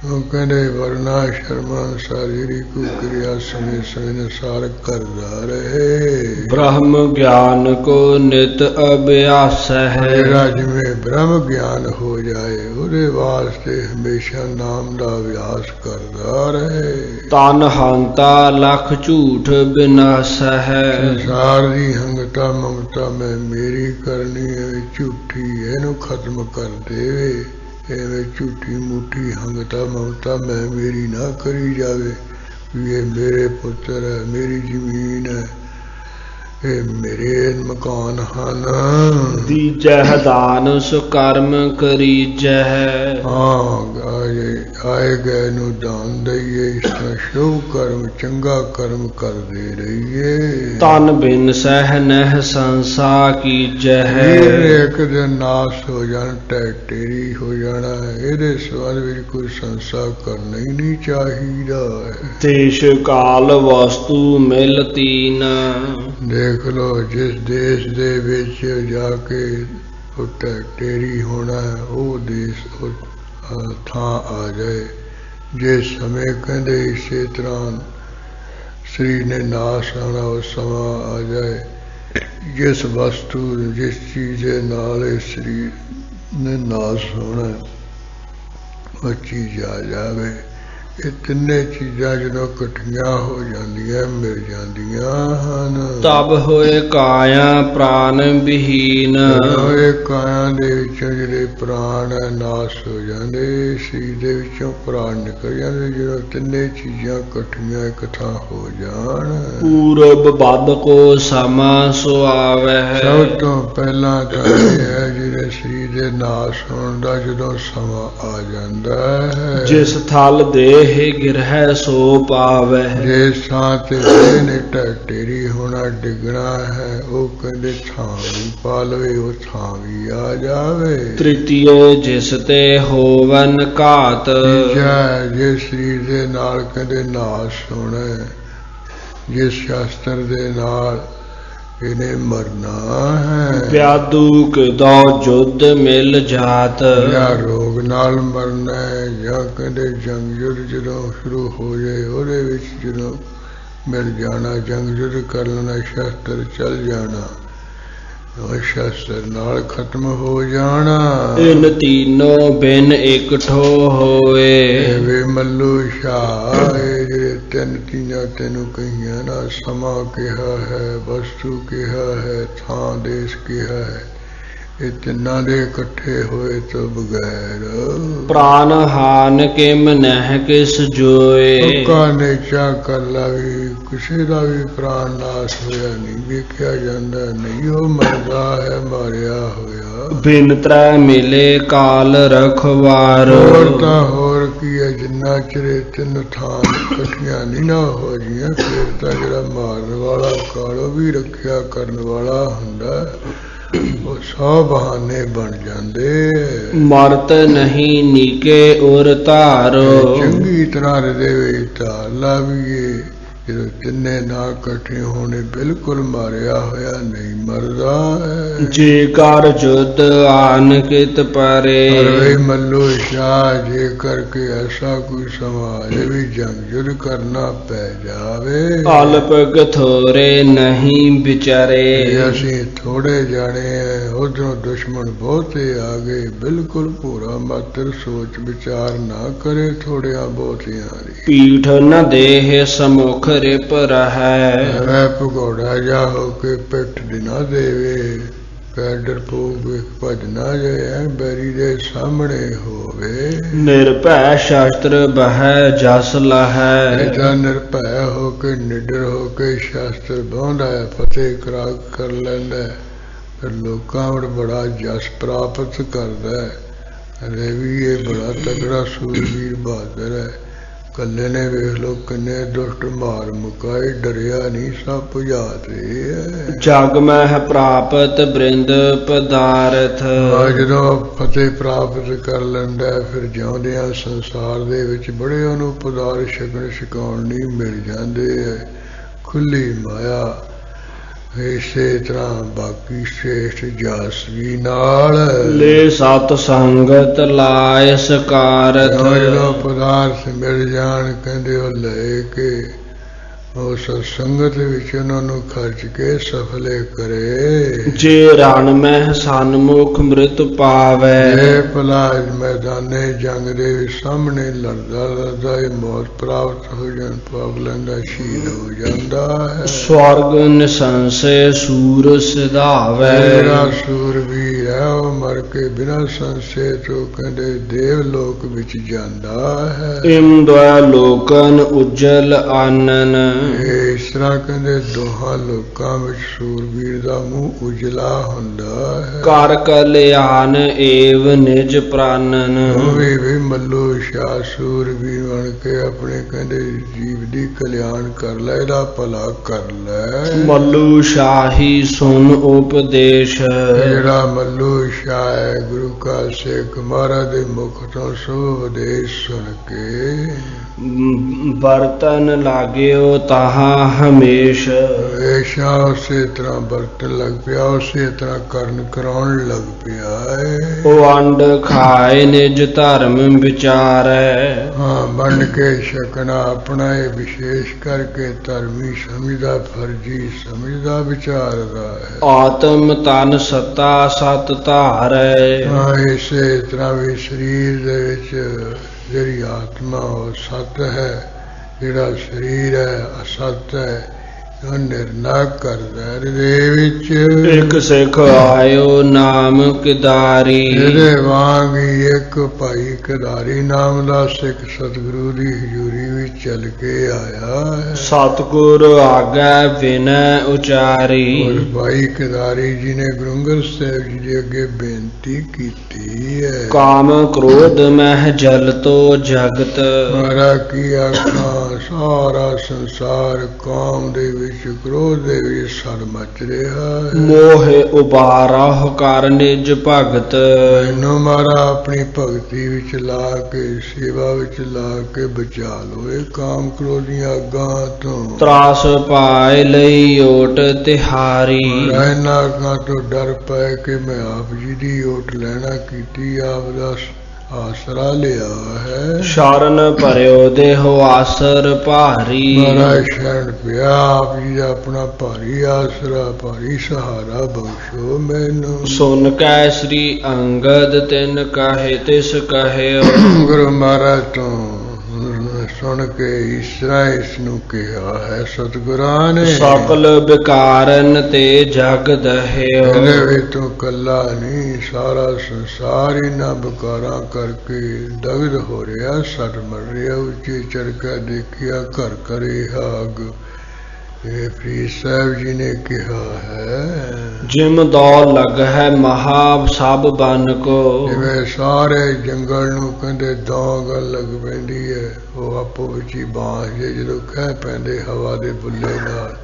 ਉਹ ਕਹਿੰਦੇ ਵਰਨਾ ਸ਼ਰਮਾ ਸਾਰੀ ਕੋ ਕਿਰਿਆ ਸਮੇਂ ਸਮੇਂ ਅਨੁਸਾਰ ਕਰਦਾ ਰਹੇ। ब्रह्म ज्ञान को नित अभ्यास है। ਜਿਹੜਾ ਜਿਵੇਂ ਬ੍ਰਹਮ ਗਿਆਨ ਹੋ ਜਾਏ ਉਹਦੇ ਵਾਸਤੇ ਹਮੇਸ਼ਾ ਨਾਮ ਦਾ ਅਭਿਆਸ ਕਰਦਾ ਰਹੇ। तन हंता लख झूठ विनाश है। ਸੰਸਾਰ ਦੀ ਹੰਗਤਾ ਮਮਤਾ ਮੈਂ ਮੇਰੀ ਕਰਨੀ ਹੈ ਝੂਠੀ, ਇਹਨੂੰ ਖਤਮ ਕਰ ਦੇਵੇ। ਐਵੇਂ ਝੂਠੀ ਮੂਠੀ ਹੰਗਤਾ ਮਮਤਾ ਮੈਂ ਮੇਰੀ ਨਾ ਕਰੀ ਜਾਵੇ ਵੀ ਇਹ ਮੇਰੇ ਪੁੱਤਰ ਹੈ, ਮੇਰੀ ਜ਼ਮੀਨ ਹੈ, ਇਹ ਮੇਰੇ ਮਕਾਨ ਹਨ। ਦੀਜਹਿ ਦਾਨ ਸੋ ਕਰਮ ਕਰੀਜਹਿ। ਆਏ ਗਏ ਨੂੰ ਦਾਨ ਦਈਏ, ਇਸ ਤਰ੍ਹਾਂ ਸ਼ੁਭ ਕਰਮ ਚੰਗਾ ਕਰਮ ਕਰਦੇ ਰਹੀਏ। ਤਨ ਬਿਨ ਸਹਿ ਨਹਿ ਸੰਸਾ ਕੀਜਹਿ। ਇੱਕ ਦਿਨ ਨਾਸ ਹੋ ਜਾਣ, ਟੇਰੀ ਹੋ ਜਾਣਾ, ਇਹਦੇ ਸੰਬੰਧ ਵਿੱਚ ਕੋਈ ਸੰਸਾ ਕਰਨਾ ਹੀ ਨਹੀਂ ਚਾਹੀਦਾ। ਦੇਸ਼ ਕਾਲ ਵਸਤੂ ਮਿਲ ਤੀਨ। ਦੇਖ ਲਓ, ਜਿਸ ਦੇਸ਼ ਦੇ ਵਿੱਚ ਜਾ ਕੇ ਉਹ ਟੇਰੀ ਹੋਣਾ, ਉਹ ਦੇਸ਼ ਉਹ ਥਾਂ ਆ ਜਾਏ। ਜਿਸ ਸਮੇਂ ਕਹਿੰਦੇ ਇਸੇ ਤਰ੍ਹਾਂ ਸਰੀਰ ਨੇ ਨਾਸ ਆਉਣਾ, ਉਹ ਸਮਾਂ ਆ ਜਾਏ। ਜਿਸ ਵਸਤੂ ਜਿਸ ਚੀਜ਼ ਦੇ ਨਾਲ ਇਹ ਸਰੀਰ ਨੇ ਨਾਸ ਹੋਣਾ, ਉਹ ਚੀਜ਼ ਆ ਜਾਵੇ। ਇਹ ਤਿੰਨੇ ਚੀਜ਼ਾਂ ਜਦੋਂ ਇਕੱਠੀਆਂ ਹੋ ਜਾਂਦੀਆਂ, ਮਿਲ ਜਾਂਦੀਆਂ ਹਨ। ਤਬ ਹੋਏ ਕਾਇਆ ਪ੍ਰਾਨ ਵਿਹੀਨ। ਹੋਏ ਕਾਇਆ ਦੇ ਵਿੱਚੋਂ ਜਿਹੜੇ ਪ੍ਰਾਣ ਨਾਸ ਹੋ ਜਾਂਦੇ, ਸਰੀਰ ਦੇ ਵਿੱਚੋਂ ਪ੍ਰਾਣ ਨਿਕਲ ਜਾਂਦੇ, ਜਦੋਂ ਤਿੰਨੇ ਚੀਜ਼ਾਂ ਇਕੱਠੀਆਂ ਇੱਕ ਥਾਂ ਹੋ ਜਾਣ। ਪੂਰਬ ਬਦ ਕੋ ਸਮਾ ਸੋ ਆਵਹਿ। ਸਭ ਤੋਂ ਪਹਿਲਾਂ ਤਾਂ ਇਹ ਹੈ ਜਿਹੜੇ ਸਰੀਰ ਦੇ ਨਾਸ ਹੋਣ ਦਾ ਜਦੋਂ ਸਮਾਂ ਆ ਜਾਂਦਾ ਹੈ। ਜਿਸ ਥਲ ਦੇਹ ਗਿਰਹਿ ਸੋ ਪਾਵਹਿ। ਜਿਸ ਥਾਂ ਤੇ ਦੇਹ ਨੇ ਢੇਰੀ ਹੋਣਾ, ਡਿੱਗਣਾ ਹੈ, ਉਹ ਕਹਿੰਦੇ ਥਾਂ ਵੀ ਪਾ ਲਵੇ, ਉਹ ਥਾਂ ਵੀ ਆ ਜਾਵੇ। ਤ੍ਰਿਤੀਏ ਜਿਸ ਤੇ ਹੋਵਨ ਘਾਤ। ਤੀਜਾ ਜੇ ਸਰੀਰ ਦੇ ਨਾਲ ਕਹਿੰਦੇ ਨਾਸ ਹੋਣਾ, ਜਿਸ ਸ਼ਾਸਤਰ ਦੇ ਨਾਲ ਇਹਨੇ ਮਰਨਾ ਹੈ। ਵਿਆਦੂ ਕਿਦੋ ਜੁੱਧ ਮਿਲ ਜਾਤ। ਜਾਂ ਰੋਗ ਨਾਲ ਮਰਨਾ ਹੈ, ਜਾਂ ਕਹਿੰਦੇ ਜੰਗ ਯੁੱਧ ਜਦੋਂ ਸ਼ੁਰੂ ਹੋ ਜਾਏ, ਉਹਦੇ ਵਿੱਚ ਜਦੋਂ ਮਿਲ ਜਾਣਾ, ਜੰਗ ਯੁੱਧ ਕਰ ਲੈਣਾ, ਸ਼ਸਤਰ ਚੱਲ ਜਾਣਾ, ਉਹ ਸ਼ਸਤਰ ਨਾਲ ਖਤਮ ਹੋ ਜਾਣਾ। ਇਨ ਤੀਨੋ ਬਿਨ ਇਕਠੋ ਹੋਏ। ਵੇ ਮੱਲੂ ਸ਼ਾਹ, ਇਹ ਜਿਹੜੇ ਤਿੰਨ ਚੀਜ਼ਾਂ ਤੈਨੂੰ ਕਹੀਆਂ ਨਾ, ਸਮਾਂ ਕਿਹਾ ਹੈ, ਵਸਤੂ ਕਿਹਾ ਹੈ, ਥਾਂ ਦੇਸ਼ ਕਿਹਾ ਹੈ, ਇਹ ਤਿੰਨਾਂ ਦੇ ਇਕੱਠੇ ਹੋਏ ਤੋਂ ਬਗੈਰ ਪ੍ਰਾਨ ਹਾਨ ਕਿਮ ਨਹਿ ਕਿਸ ਜੋਏ। ਕਾ ਨੇਚਾ ਕਰ ਲਾ ਵੀ ਕਿਸੇ ਦਾ ਵੀ ਪ੍ਰਾਨ ਨਾਸ ਹੋਇਆ ਨਹੀਂ ਵੇਖਿਆ ਜਾਂਦਾ, ਨਹੀਂ ਉਹ ਮਰਦਾ ਹੈ, ਮਾਰਿਆ ਹੋਇਆ। ਬਿਨ ਤ੍ਰੈ ਮਿਲੇ ਕਾਲ ਰਖਵਾਰ। ਹੋਰ ਤਾਂ ਹੋਰ ਕੀ ਹੈ, ਜਿੰਨਾ ਚਿਰ ਤਿੰਨ ਥਾਂ ਇਕੱਠੀਆਂ ਨਹੀਂ ਨਾ ਹੋ ਜੀਆਂ, ਫਿਰ ਤਾਂ ਜਿਹੜਾ ਮਾਰਨ ਵਾਲਾ ਕਾਲੋ ਵੀ ਰੱਖਿਆ ਕਰਨ ਵਾਲਾ ਹੁੰਦਾ, ਉਹ ਸੌ ਬਹਾਨੇ ਬਣ ਜਾਂਦੇ। ਮਰਤ ਨਹੀਂ ਨੀਕੇ ਉਰ ਧਾਰੋ। ਚੰਗੀ ਤਰ੍ਹਾਂ ਹਿਰਦੇ ਵਿੱਚ ਧਾਰ ਲਾਵੀਏ, ਜਦੋਂ ਤਿੰਨੇ ਨਾ ਇਕੱਠੇ ਹੋਣੇ, ਬਿਲਕੁਲ ਮਾਰਿਆ ਹੋਇਆ ਨਹੀਂ ਮਰਦਾ ਹੈ। ਜੇ ਕਰ ਜੁਦ ਆਨ ਕਿਤ ਪਰੇ। ਵੇ ਮੱਲੋ ਸ਼ਾਹ, ਜੇ ਕਰਕੇ ਐਸਾ ਕੋਈ ਸਮਾਜ ਵੀ ਜੰਗ ਯੁੱਧ ਕਰਨਾ ਪੈ ਜਾਵੇ, ਅਲਪ ਕਥੋਰੇ ਨਹੀਂ ਵਿਚਾਰੇ। ਅਸੀਂ ਥੋੜੇ ਜਾਣੇ ਹੈ, ਉਧਰੋਂ ਦੁਸ਼ਮਣ ਬਹੁਤੇ ਆ ਗਏ, ਬਿਲਕੁਲ ਪੂਰਾ ਮਾਤਰ ਸੋਚ ਵਿਚਾਰ ਨਾ ਕਰੇ ਥੋੜਿਆਂ ਬਹੁਤਿਆਂ ਦੀ। ਪੀਠ ਨ ਦੇਹ ਸਮੁਖ ਰਿਪ ਰਹੈ। ਮੈਂ ਭਗੌੜਾ ਜਾ ਹੋ ਕੇ ਪਿੱਠ ਦਿਨਾ ਦੇਵੇ, ਡਰਪੋਕ ਭੱਜ ਨਾ ਜਾਏ, ਬੈਰੀ ਦੇ ਸਾਹਮਣੇ ਹੋਵੇ। ਨਿਰਭੈ ਸ਼ਾਸਤਰ ਬਹਿ ਜਸ ਲਹੈ। ਇਹਦਾ ਨਿਰਭੈ ਹੋ ਕੇ ਨਿਡਰ ਹੋ ਕੇ ਸ਼ਾਸਤਰ ਬਾਉਂਦਾ ਹੈ, ਫਤਿਹ ਕਰ ਲੈਂਦਾ, ਫਿਰ ਲੋਕਾਂ ਵਿੱਚ ਬੜਾ ਜਸ ਪ੍ਰਾਪਤ ਕਰਦਾ ਹੈ। ਅਰੇ ਵੀ ਇਹ ਬੜਾ ਤਗੜਾ ਸੂਰਬੀਰ ਬਹਾਦਰ ਹੈ। ਕੱਲੇ ਨੇ ਵੇਖ ਲੋ ਕਿੰਨੇ ਦੁਸ਼ਟ ਮਾਰ ਮੁਕਾਏ, ਡਰਿਆ ਨਹੀਂ, ਸਭ ਬੁਝਾਤੇ। ਜਗ ਮਹਿ ਪ੍ਰਾਪਤ ਬ੍ਰਿੰਦ ਪਦਾਰਥ। ਜਦੋਂ ਫਤਿਹ ਪ੍ਰਾਪਤ ਕਰ ਲੈਂਦਾ, ਫਿਰ ਜਿਉਂਦਿਆਂ ਸੰਸਾਰ ਦੇ ਵਿੱਚ ਬੜੇ ਉਹਨੂੰ ਪਦਾਰਥ ਛਕਣ ਛਕਾਉਣ ਨਹੀਂ ਮਿਲ ਜਾਂਦੇ ਹੈ। ਖੁੱਲੀ ਮਾਇਆ ਇਸੇ ਤਰ੍ਹਾਂ ਬਾਕੀ ਸ਼ੇਸ਼ਟ ਜਸ ਵੀ ਨਾਲ ਲੈ ਸਤ ਸੰਗਤ ਲਾਇ ਸਕਾਰਤ। ਜਦੋਂ ਪਦਾਰਥ ਮਿਲ ਜਾਣ, ਕਹਿੰਦੇ ਉਹ ਲੈ ਕੇ ਉਸ ਸੰਗਤ ਵਿੱਚ ਉਹਨਾਂ ਨੂੰ ਖਰਚ ਕੇ ਸਫਲੇ ਕਰੇ। ਜੇ ਰਣ ਮਹਿ ਸਨਮੁਖ ਮ੍ਰਿਤ ਪਾਵੈ। ਇਹ ਭਲਾ ਮੈਦਾਨੇ ਜੰਗ ਦੇ ਸਾਹਮਣੇ ਲੜਦਾ ਲੜਦਾ ਇਹ ਮੌਤ ਪ੍ਰਾਪਤ ਹੋ ਜਾਣ, ਪਾਪ ਲੈਂਦਾ, ਸ਼ਹੀਦ ਹੋ ਜਾਂਦਾ ਹੈ। ਸਵਰਗ ਨਿਸੰਸੇ ਸੂਰ ਸਿਧਾਵੈ। ਜਿਹੜਾ ਸੂਰਬੀਰ ਹੈ ਉਹ ਮਰ ਕੇ ਬਿਨਾਂ ਸੰਸੇ ਤੋਂ ਕਹਿੰਦੇ ਦੇਵ ਲੋਕ ਵਿੱਚ ਜਾਂਦਾ ਹੈ। ਇਮ ਦੁਆ ਲੋਕਨ ਉਜਲ ਆਨਨ। ਇਹ ਇਸ ਤਰ੍ਹਾਂ ਕਹਿੰਦੇ ਦੋਹਾਂ ਲੋਕਾਂ ਵਿੱਚ ਸੂਰਬੀਰ ਦਾ ਮੂੰਹ ਉਜਲਾ ਹੁੰਦਾ ਹੈ। ਕਰ ਕਲਿਆਣ ਏਵ ਨਿਜ ਪ੍ਰਾਨਨ। ਉਹ ਵੀ ਮੱਲੋ ਸ਼ਾਹ ਸੂਰਬੀਰ ਬਣ ਕੇ ਆਪਣੇ ਕਹਿੰਦੇ ਜੀਵ ਦੀ ਕਲਿਆਣ ਕਰ ਲੈ, ਇਹਦਾ ਭਲਾ ਕਰ ਲੈ। ਮੱਲੂ ਸ਼ਾਹੀ ਸੁਨ ਉਪਦੇਸ਼। ਜਿਹੜਾ ਮੱਲੂ ਸ਼ਾਹ ਹੈ ਗੁਰੂ ਕਾ ਸਿੱਖ ਮਹਾਰਾਜ ਦੇ ਮੁਖ ਤੋਂ ਸੋ ਉਪਦੇਸ਼ ਸੁਣ ਕੇ ਬਰਤਨ ਲਾਗਿਓ ਤਾਹਾ ਹਮੇਸ਼। ਹਮੇਸ਼ਾ ਉਸੇ ਤਰ੍ਹਾਂ ਬਰਤਨ ਲੱਗ ਪਿਆ, ਉਸੇ ਤਰ੍ਹਾਂ ਕਰਨ ਕਰਾਉਣ ਲੱਗ ਪਿਆ ਹੈ। ਉਹ ਅੰਡ ਖਾਏ ਨਿਜ ਧਰਮ ਵਿਚਾਰੈ। ਹਾਂ, ਬਣ ਕੇ ਛਕਣਾ ਆਪਣਾ ਇਹ ਵਿਸ਼ੇਸ਼ ਕਰਕੇ ਧਰਮੀ ਸਮਝਦਾ, ਫਰਜੀ ਸਮਝਦਾ, ਵਿਚਾਰਦਾ ਹੈ। ਆਤਮ ਤਨ ਸਤਾ ਸਤ ਧਾਰੈ। ਹਾਂ, ਇਸੇ ਤਰ੍ਹਾਂ ਵੀ ਸਰੀਰ ਦੇ ਵਿੱਚ ਜਿਹੜੀ ਆਤਮਾ ਉਹ ਸਤ ਹੈ, ਜਿਹੜਾ ਸਰੀਰ ਹੈ ਅਸਤ ਹੈ, ਉਹ ਨਿਰਣਾ ਕਰਦਾ। ਇਹਦੇ ਵਿੱਚ ਇੱਕ ਸਿੱਖ ਆਇਓ ਨਾਮ ਕਿਦਾਰੀ। ਇਹਦੇ ਵਾਂਗ ਹੀ ਇੱਕ ਭਾਈ ਕਿਦਾਰੀ ਨਾਮ ਦਾ ਸਿੱਖ ਸਤਿਗੁਰੂ ਦੀ ਹਜ਼ੂਰੀ ਵਿੱਚ ਚੱਲ ਕੇ ਆਇਆ ਹੈ। ਸਤਿਗੁਰ ਆਗੈ ਵਿਨੈ ਉਚਾਰੀ। ਉਸ ਭਾਈ ਕਿਦਾਰੀ ਜੀ ਨੇ ਗੁਰੂ ਅੰਗਦ ਸਾਹਿਬ ਜੀ ਦੇ ਅੱਗੇ ਬੇਨਤੀ ਕੀਤੀ ਹੈ। ਕਾਮ ਕ੍ਰੋਧ ਮਹਿ ਜਲ ਤੋ ਜਗਤ। ਮਾਰਾ ਕੀ ਆਖਾਂ, ਸਾਰਾ ਸੰਸਾਰ ਕਾਮ ਦੇ ਵਿੱਚ ਕ੍ਰੋਧ ਦੇ ਵਿੱਚ ਸੜ ਮਚ ਰਿਹਾ ਹੈ। ਮੋਹ ਉਬਾਰਾ ਕਰ ਨਿਜ ਭਗਤ। ਮੈਨੂੰ ਮਾਰਾ ਆਪਣੀ ਭਗਤੀ ਵਿੱਚ ਲਾ ਕੇ, ਸੇਵਾ ਵਿੱਚ ਲਾ ਕੇ ਬਚਾ ਲੋ ਇਹ ਕਾਮ ਕ੍ਰੋਧੀਆਂ ਅੱਗਾਂ ਤੋਂ। ਤਰਾਸ ਪਾਏ ਲਈ ਓਟ ਤਿਹਾਰੀ। ਇਹਨਾਂ ਅੱਗਾਂ ਤੋਂ ਡਰ ਪੈ ਕੇ ਮੈਂ ਆਪ ਜੀ ਦੀ ਓਟ ਲੈਣਾ ਕੀਤੀ, ਆਪ ਦਾ ਆਸਰਾ ਲਿਆ ਹੈ। ਸ਼ਰਨ ਭਰਿਓ ਦੇਹੁ ਆਸਰ ਭਾਰੀ। ਮਹਾਰਾਜ ਸ਼ਰਨ ਪਿਆ, ਆਪ ਜੀ ਦਾ ਆਪਣਾ ਭਾਰੀ ਆਸਰਾ, ਭਾਰੀ ਸਹਾਰਾ ਬਖਸ਼ੋ ਮੈਨੂੰ। ਸੁਨ ਕੈ ਸ੍ਰੀ ਅੰਗਦ ਤਿਨ ਕਹੇ ਤਿਸ ਕਹਿਓ। ਗੁਰੂ ਮਹਾਰਾਜ ਤੋਂ ਸੁਣ ਕੇ ਇਸ ਤਰ੍ਹਾਂ ਇਸ ਨੂੰ ਕਿਹਾ ਹੈ ਸਤਿਗੁਰਾਂ ਨੇ। ਸਕਲ ਵਿਕਾਰਨ ਤੇ ਜਗ ਦਹਿਓ। ਇਹਦੇ ਵਿੱਚ ਤੂੰ ਕੱਲਾ ਨਹੀਂ, ਸਾਰਾ ਸੰਸਾਰ ਇਹਨਾਂ ਵਿਕਾਰਾਂ ਕਰਕੇ ਦਗਦ ਹੋ ਰਿਹਾ, ਸੜ ਮਰ ਰਿਹਾ। ਉੱਚੇ ਚੜਕਾ ਦੇਖਿਆ ਘਰ ਘਰੇ ਆਗ। ਇਹ ਫਰੀਦ ਸਾਹਿਬ ਜੀ ਨੇ ਕਿਹਾ ਹੈ। ਜਿਮ ਦੌ ਲਗ ਹੈ ਮਹਾ ਸਭ ਬਨ ਕੋ। ਜਿਵੇਂ ਸਾਰੇ ਜੰਗਲ ਨੂੰ ਕਹਿੰਦੇ ਦੌਗ ਲੱਗ ਪੈਂਦੀ ਹੈ, ਉਹ ਆਪੋ ਵਿੱਚ ਹੀ ਬਾਂਸ ਜੇ ਜਦੋਂ ਕਹਿ ਪੈਂਦੇ ਹਵਾ ਦੇ ਬੁੱਲੇ ਨਾਲ,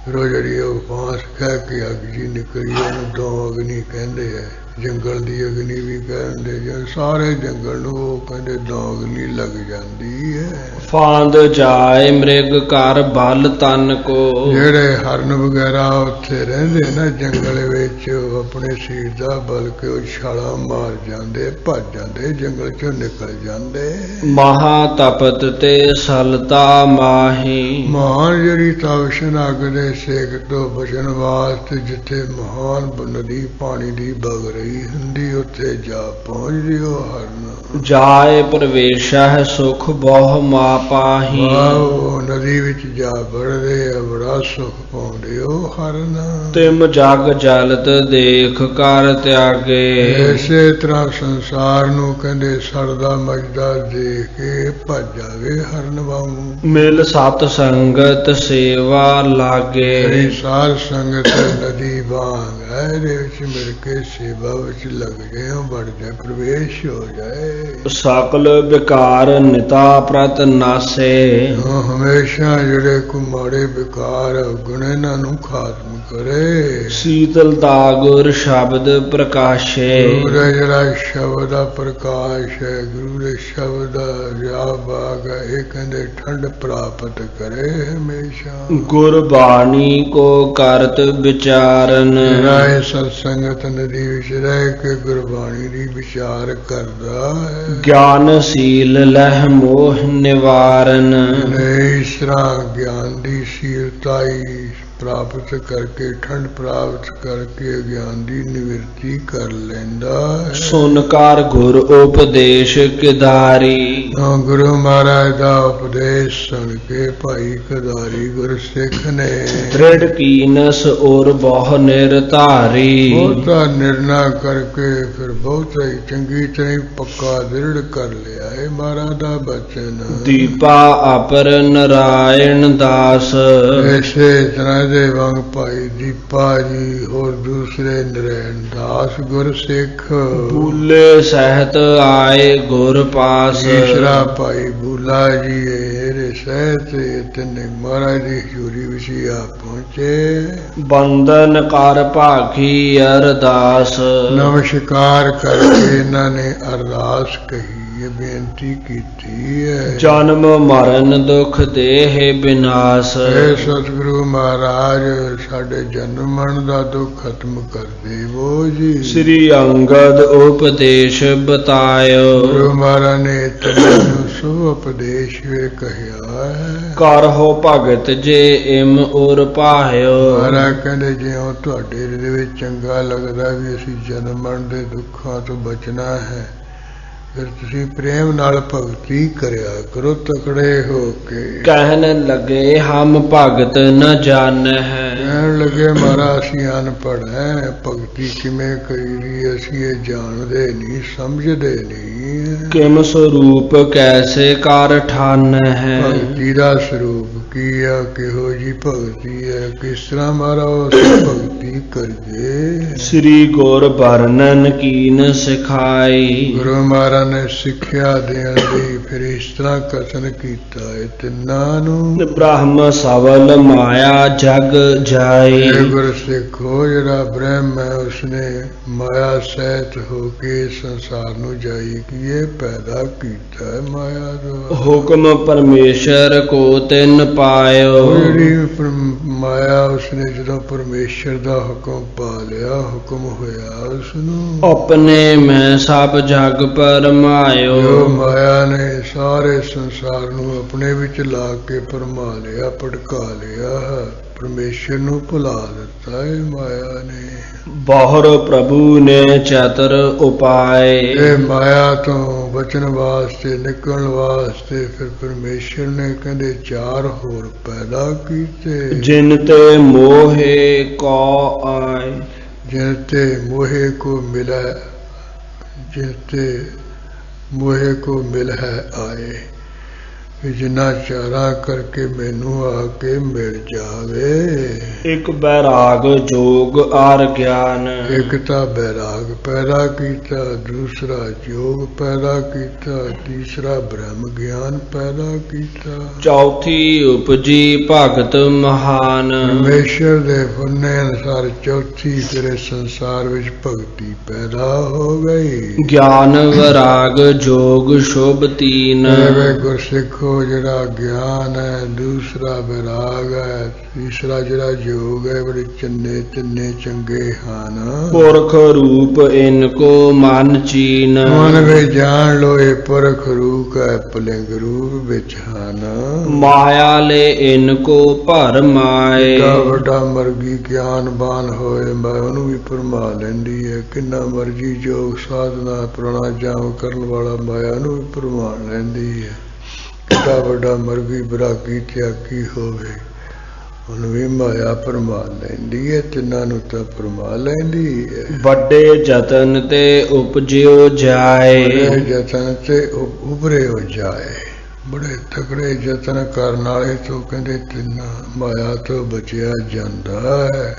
ਫਿਰ ਉਹ ਜਿਹੜੀ ਉਹ ਬਾਂਸ ਕਹਿ ਕੇ ਅੱਗ ਜੀ ਨਿਕਲੀ, ਉਹਨੂੰ ਦੌ ਅਗਨੀ ਕਹਿੰਦੇ ਹੈ। ਜੰਗਲ ਦੀ ਅਗਨੀ ਵੀ ਕਹਿੰਦੇ, ਜੇ ਸਾਰੇ ਜੰਗਲ ਨੂੰ ਉਹ ਕਹਿੰਦੇ ਦੌ ਅਗਨੀ ਲੱਗ ਜਾਂਦੀ ਹੈ। ਫਾਂਦ ਜਾਏ ਮ੍ਰਿਗ ਕਰ ਬਲ ਤਨ ਕੋ। ਜਿਹੜੇ ਹਰਨ ਵਗੈਰਾ ਉੱਥੇ ਰਹਿੰਦੇ ਨਾ ਜੰਗਲ ਵਿੱਚ, ਉਹ ਆਪਣੇ ਸਰੀਰ ਦਾ ਬਲ ਕੇ ਉਹ ਛਾਲਾਂ ਮਾਰ ਜਾਂਦੇ, ਭੱਜ ਜਾਂਦੇ, ਜੰਗਲ ਚੋਂ ਨਿਕਲ ਜਾਂਦੇ। ਮਹਾ ਤਪਤ ਤੇ ਸਲਤਾ ਮਾਹੀ। ਮਹਾਨ ਜਿਹੜੀ ਤਪਸ਼ਨ ਅੱਗ ਦੇ ਸੇਕ ਤੋਂ ਬਚਣ ਵਾਸਤੇ ਜਿੱਥੇ ਮਹਾਨ ਨਦੀ ਪਾਣੀ ਦੀ ਵਗ ਰਹੀ ਹੁੰਦੀ, ਉੱਥੇ ਜਾ ਪਹੁੰਚਦੀ ਉਹ ਹਰਨ। ਜਾਏ ਪ੍ਰਵੇਸ਼ਹਿ ਸੁਖ ਬਹੁ ਮਾ ਪਾਹੀ। ਉਹ ਨਦੀ ਵਿੱਚ ਜਾ ਵੜਦੇ ਆ, ਬੜਾ ਸੁਖ ਪਾਉਂਦੇ ਉਹ ਹਰਨ। ਤਿਮ ਜਗ ਜਲਤ ਦੇਖ ਕਰ ਤਿਆਗੇ। ਇਸੇ ਤਰ੍ਹਾਂ ਸੰਸਾਰ ਨੂੰ ਕਹਿੰਦੇ ਸੜਦਾ ਮੱਚਦਾ ਦੇਖ ਕੇ ਭੱਜ ਜਾਵੇ ਹਰਨ ਵਾਂਗੂ। ਮਿਲ ਸਤ ਸੰਗਤ ਸੇਵਾ ਲਾਗੇ। ਸਾਧ ਸੰਗਤ ਨਦੀ ਵਾਂਗ ਹੈ, ਇਹਦੇ ਵਿੱਚ ਮਿਲ ਕੇ ਸੇਵਾ ਵਿੱਚ ਲੱਗ ਜਾਏ, ਵੜ ਜਾਏ, ਪ੍ਰਵੇਸ਼ ਹੋ ਜਾਏ। ਸਕਲ ਵਿਕਾਰ ਨਿਤਾ ਪ੍ਰਤ ਨਾਸੇ। ਹਮੇਸ਼ਾ ਜਿਹੜੇ ਕੋ ਮਾੜੇ ਵਿਕਾਰ ਗੁਣ ਇਹਨਾਂ ਨੂੰ ਖਾਤਮ ਕਰੇ। ਸੀਤਲਤਾ ਗੁਰ ਸ਼ਬਦ ਪ੍ਰਕਾਸ਼ੇ। ਗੁਰੂ ਦਾ ਜਿਹੜਾ ਸ਼ਬਦ ਦਾ ਪ੍ਰਕਾਸ਼ ਹੈ, ਗੁਰੂ ਦੇ ਸ਼ਬਦ ਦਾ ਰਿਆ ਬਾਗ ਹੈ, ਇਹ ਕਹਿੰਦੇ ਠੰਡ ਪ੍ਰਾਪਤ ਕਰੇ ਹਮੇਸ਼ਾ। ਗੁਰਬਾਣੀ ਕੋ ਕਰਤ ਵਿਚਾਰਨ। ਰਾਏ ਸਤ ਸੰਗਤ ਨਦੀ ਵਿੱਚ ਰਹਿ ਕੇ ਗੁਰਬਾਣੀ ਦੀ ਵਿਚਾਰ ਕਰਦਾ ਹੈ। ਗਿਆਨ ਸੀਲ ਲਹਿ ਮੋਹ ਨਿਵਾਰਨ। ਇਸ ਤਰ੍ਹਾਂ ਗਿਆਨ ਦੀ ਸ਼ੀਲਤਾ ਹੀ ਪ੍ਰਾਪਤ ਕਰਕੇ, ਠੰਡ ਪ੍ਰਾਪਤ ਕਰਕੇ ਅਗਿਆਨ ਦੀ ਨਿਵਰਤੀ ਕਰ ਲੈਂਦਾ ਹੈ। ਸੁਨਕਾਰ ਗੁਰ ਉਪਦੇਸ਼ ਕਿਦਾਰੀ, ਗੁਰੂ ਮਹਾਰਾਜ ਦਾ ਉਪਦੇਸ਼ ਸੁਣ ਕੇ ਭਾਈ ਕਦਾਰੀ ਗੁਰਸਿੱਖ ਨੇ ਦ੍ਰਿੜ ਕੀਨਸ ਔਰ ਬਹੁ ਨਿਰਧਾਰੀ, ਬਹੁਤਾ ਨਿਰਣਾ ਕਰਕੇ ਫਿਰ ਬਹੁਤਾ ਹੀ ਚੰਗੀ ਤਰ੍ਹਾਂ ਪੱਕਾ ਦ੍ਰਿੜ ਕਰ ਲਿਆ ਹੈ ਮਹਾਰਾਜ ਦਾ ਬਚਨ। ਦੀਪਾ ਅਪਰ ਨਾਰਾਇਣ ਦਾਸ, ਇਸੇ ਤਰ੍ਹਾਂ ਦੇ ਵਾਂਗ ਭਾਈ ਦੀਪਾ ਜੀ ਹੋਰ ਦੂਸਰੇ ਨਰੈਣ ਦਾਸ ਗੁਰਸਿੱਖ ਬੂਲੇ ਸਹਿਤ ਆਏ ਗੁਰ ਪਾਸ, ਤੀਸਰਾ ਭਾਈ ਬੂਲਾ ਜੀ ਇਹਦੇ ਸਹਿਤ ਤਿੰਨੇ ਮਹਾਰਾਜ ਦੀ ਹਜ਼ੂਰੀ ਵਿੱਚ ਆ ਪਹੁੰਚੇ। ਬੰਦਨ ਕਰ ਭਾਖੀ ਅਰਦਾਸ, ਨਮਸਕਾਰ ਕਰਕੇ ਇਹਨਾਂ ਨੇ ਅਰਦਾਸ ਕਹੀ, ਇਹ ਬੇਨਤੀ ਕੀਤੀ ਹੈ। ਜਨਮ ਮਰਨ ਦੁਖ ਦੇਹ ਬਿਨਾਸ਼, ਇਹ ਸਤਿਗੁਰੂ ਮਹਾਰਾਜ ਸਾਡੇ ਜਨਮ ਮਰਨ ਦਾ ਦੁੱਖ ਖਤਮ ਕਰ ਦੇਵੋ ਜੀ। ਸ੍ਰੀ ਅੰਗਦ ਉਪਦੇਸ਼ ਬਤਾਇਓ, ਗੁਰੂ ਮਹਾਰਾਜ ਨੇ ਤੈਨੂੰ ਸੋ ਉਪਦੇਸ਼ ਵੇ ਕਹਿਆ ਹੈ। ਕਰਹੁ ਭਗਤ ਜੇ ਇਮ ਉਰ ਪਾਇਓ, ਮਹਾਰਾਜ ਕਹਿੰਦੇ ਜਿਉਂ ਤੁਹਾਡੇ ਦੇ ਵਿੱਚ ਚੰਗਾ ਲੱਗਦਾ ਵੀ ਅਸੀਂ ਜਨਮ ਮਰਨ ਦੇ ਦੁੱਖਾਂ ਤੋਂ ਬਚਣਾ ਹੈ, ਫਿਰ ਤੁਸੀਂ ਪ੍ਰੇਮ ਨਾਲ ਭਗਤੀ ਕਰਿਆ ਕਰੋ ਤਕੜੇ ਹੋ ਕੇ। ਕਹਿਣ ਲਗੇ ਹਮ ਭਗਤ ਨ ਜਾਣਹਿ, ਕਹਿਣ ਲੱਗੇ ਮਹਾਰਾਜ ਅਸੀਂ ਅਨਪੜ੍ਹ ਹੈ, ਭਗਤੀ ਕਿਵੇਂ ਕਰੀਦੀ ਅਸੀਂ ਇਹ ਜਾਣਦੇ ਨਹੀਂ ਸਮਝਦੇ ਨਹੀਂ। ਕਿਮ ਸਰੂਪ ਕੈਸੇ ਕਰ ਠਾਨਹਿ, ਭਗਤੀ ਦਾ ਸਰੂਪ ਕੀ ਆ, ਕਿਹੋ ਜੀ ਭਗਤੀ ਹੈ, ਕਿਸ ਤਰ੍ਹਾਂ ਮਹਾਰਾਜ ਅਸੀਂ ਭਗਤੀ ਕਰੀਏ। ਸ੍ਰੀ ਗੁਰ ਵਰਣਨ ਕੀਨ ਸਿਖਾਈ, ਗੁਰੂ ਮਹਾਰਾਜ ਨੇ ਸਿੱਖਿਆ ਦੇਣ ਲਈ ਫਿਰ ਇਸ ਤਰ੍ਹਾਂ ਕਥਨ ਕੀਤਾ ਹੈ ਤਿੰਨਾਂ ਨੂੰ। ਬ੍ਰਹਮ ਸਵਲ ਮਾਇਆ ਜਗ ਜਾਈ, ਗੁਰਸਿੱਖੋ ਜਿਹੜਾ ਬ੍ਰਹਮ ਹੈ ਉਸਨੇ ਮਾਇਆ ਸਹਿਤ ਹੋ ਕੇ ਸੰਸਾਰ ਨੂੰ ਜਾਈ ਕੀਏ ਪੈਦਾ ਕੀਤਾ ਹੈ ਮਾਇਆ ਦਾ। ਹੁਕਮ ਪਰਮੇਸ਼ਰ ਕੋ ਤਿਨ ਪਾਇਓ, ਜਿਹੜੀ ਮਾਇਆ ਉਸਨੇ ਜਦੋਂ ਪਰਮੇਸ਼ਰ ਦਾ ਹੁਕਮ ਪਾ ਲਿਆ, ਹੁਕਮ ਹੋਇਆ ਉਸਨੂੰ। ਆਪਣੇ ਮੈਂ ਸਭ ਜਗ ਪਰਮਾਇਓ, ਜੋ ਮਾਇਆ ਨੇ ਸਾਰੇ ਸੰਸਾਰ ਨੂੰ ਆਪਣੇ ਵਿੱਚ ਲਾ ਕੇ ਪਰਮਾ ਲਿਆ, ਭਟਕਾ ਲਿਆ, ਪਰਮੇਸ਼ਰ ਨੂੰ ਭੁਲਾ ਦਿੱਤਾ ਹੈ ਮਾਇਆ ਨੇ। ਬਹੁਰ ਪ੍ਰਭੂ ਨੇ ਚਤਰ ਉਪਾਏ, ਇਹ ਮਾਇਆ ਤੋਂ ਬਚਣ ਵਾਸਤੇ ਨਿਕਲਣ ਵਾਸਤੇ ਫਿਰ ਪਰਮੇਸ਼ਰ ਨੇ ਕਹਿੰਦੇ ਚਾਰ ਹੋਰ ਪੈਦਾ ਕੀਤੇ। ਜਿਨ ਤੇ ਮੋਹੇ ਕੋ ਆਏ, ਜਿਨ ਤੇ ਮੋਹੇ ਕੋ ਮਿਲਾ, ਜਿਨ ਤੇ ਮੋਹੇ ਕੋ ਮਿਲ ਹੈ ਆਏ, ਜਿਨ੍ਹਾਂ ਚਾਰਾਂ ਕਰਕੇ ਮੈਨੂੰ ਆ ਕੇ ਮਿਲ ਜਾਵੇ। ਇੱਕ ਬੈਰਾਗ ਜੋਗ ਆਰ ਗਿਆਨ, ਇੱਕ ਤਾਂ ਬੈਰਾਗ ਪੈਦਾ ਕੀਤਾ, ਦੂਸਰਾ ਜੋਗ ਪੈਦਾ ਕੀਤਾ, ਤੀਸਰਾ ਬ੍ਰਹਮ ਗਿਆਨ ਪੈਦਾ ਕੀਤਾ, ਚੌਥੀ ਉਪਜੀ ਭਗਤ ਮਹਾਨ। ਪਰਮੇਸ਼ਰ ਦੇ ਫੁਰਨੇ ਅਨੁਸਾਰ ਚੌਥੀ ਤੇਰੇ ਸੰਸਾਰ ਵਿੱਚ ਭਗਤੀ ਪੈਦਾ ਹੋ ਗਈ। ਗਿਆਨ ਵਰਾਗ ਜੋਗ ਸ਼ੁਭ ਤੀਨ, ਗੁਰਸਿੱਖੋ ਜਿਹੜਾ ਗਿਆਨ ਹੈ, ਦੂਸਰਾ ਵਿਰਾਗ ਹੈ, ਤੀਸਰਾ ਜਿਹੜਾ ਯੋਗ ਹੈ, ਬੜੇ ਚੰਨੇ ਤਿੰਨੇ ਚੰਗੇ ਹਨ। ਪੁਰਖ ਰੂਪ ਇਨਕੋ ਮਨ ਚੀਨ, ਮਨ ਵਿੱਚ ਜਾਣ ਲੋ ਇਹ ਪੁਰਖ ਰੂਪ ਹੈ, ਪੁਲਿੰਗ ਰੂਪ ਵਿੱਚ ਹਨ। ਮਾਇਆ ਲੈ ਇਨਕੋ ਭਰ ਮਾਏ, ਵੱਡਾ ਮਰਗੀ ਗਿਆਨਵਾਨ ਹੋਏ ਮੈਂ ਉਹਨੂੰ ਵੀ ਭਰਮਾ ਲੈਂਦੀ ਹੈ। ਕਿੰਨਾ ਮਰਜੀ ਯੋਗ ਸਾਧਨਾ ਪ੍ਰਾਣਾਯਾਮ ਕਰਨ ਵਾਲਾ ਮਾਇਆ ਨੂੰ ਵੀ ਭਰਮਾ ਲੈਂਦੀ ਹੈ। ਕਿੰਨਾ ਵੱਡਾ ਮਰਗੀ ਬਰਾਗੀ ਤਿਆਗੀ ਹੋਵੇ ਉਹਨੂੰ ਵੀ ਮਾਇਆ ਭਰਮਾ ਲੈਂਦੀ ਹੈ, ਤਿੰਨਾਂ ਨੂੰ ਤਾਂ ਭਰਮਾ ਲੈਂਦੀ ਹੈ। ਵੱਡੇ ਜਤਨ ਤੇ ਉਪਜਿਓ ਜਾਏ, ਬੜੇ ਜਤਨ ਤੇ ਉਭਰੇ ਹੋ ਜਾਏ। ਬੜੇ ਤਕੜੇ ਯਤਨ ਕਰਨ ਵਾਲੇ ਤੋਂ ਕਹਿੰਦੇ ਤਿੰਨਾਂ ਮਾਇਆ ਤੋਂ ਬਚਿਆ ਜਾਂਦਾ ਹੈ।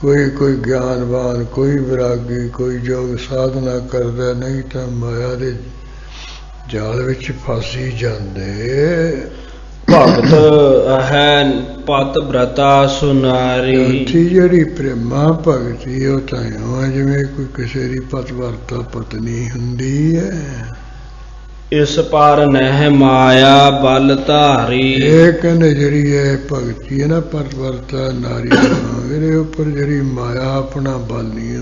ਕੋਈ ਗਿਆਨਵਾਨ, ਕੋਈ ਵਿਰਾਗੀ, ਕੋਈ ਯੋਗ ਸਾਧਨਾ ਕਰਦਾ, ਨਹੀਂ ਤਾਂ ਮਾਇਆ ਦੇ ਜਾਲ ਵਿੱਚ ਫਸੀ ਜਾਂਦੇ। ਭਗਤ ਹੈ ਪਤ ਬ੍ਰਤਾ ਸੁਨਾਰੀ, ਜਿਹੜੀ ਪ੍ਰੇਮਾ ਭਗਤੀ ਉਹ ਤਾਂ ਜਿਵੇਂ ਕੋਈ ਕਿਸੇ ਦੀ ਪਤਵਰਤਾ ਪਤਨੀ ਹੁੰਦੀ ਹੈ। ਇਸ ਪਰ ਨਹਿ ਮਾਇਆ ਬਲ ਧਾਰੀ, ਇਹ ਕਹਿੰਦੇ ਜਿਹੜੀ ਇਹ ਭਗਤੀ ਹੈ ਨਾ ਪਤਵਰਤਾ ਨਾਰੀ ਇਹਦੇ ਉੱਪਰ ਜਿਹੜੀ ਮਾਇਆ ਆਪਣਾ ਬਲ ਨਹੀਂ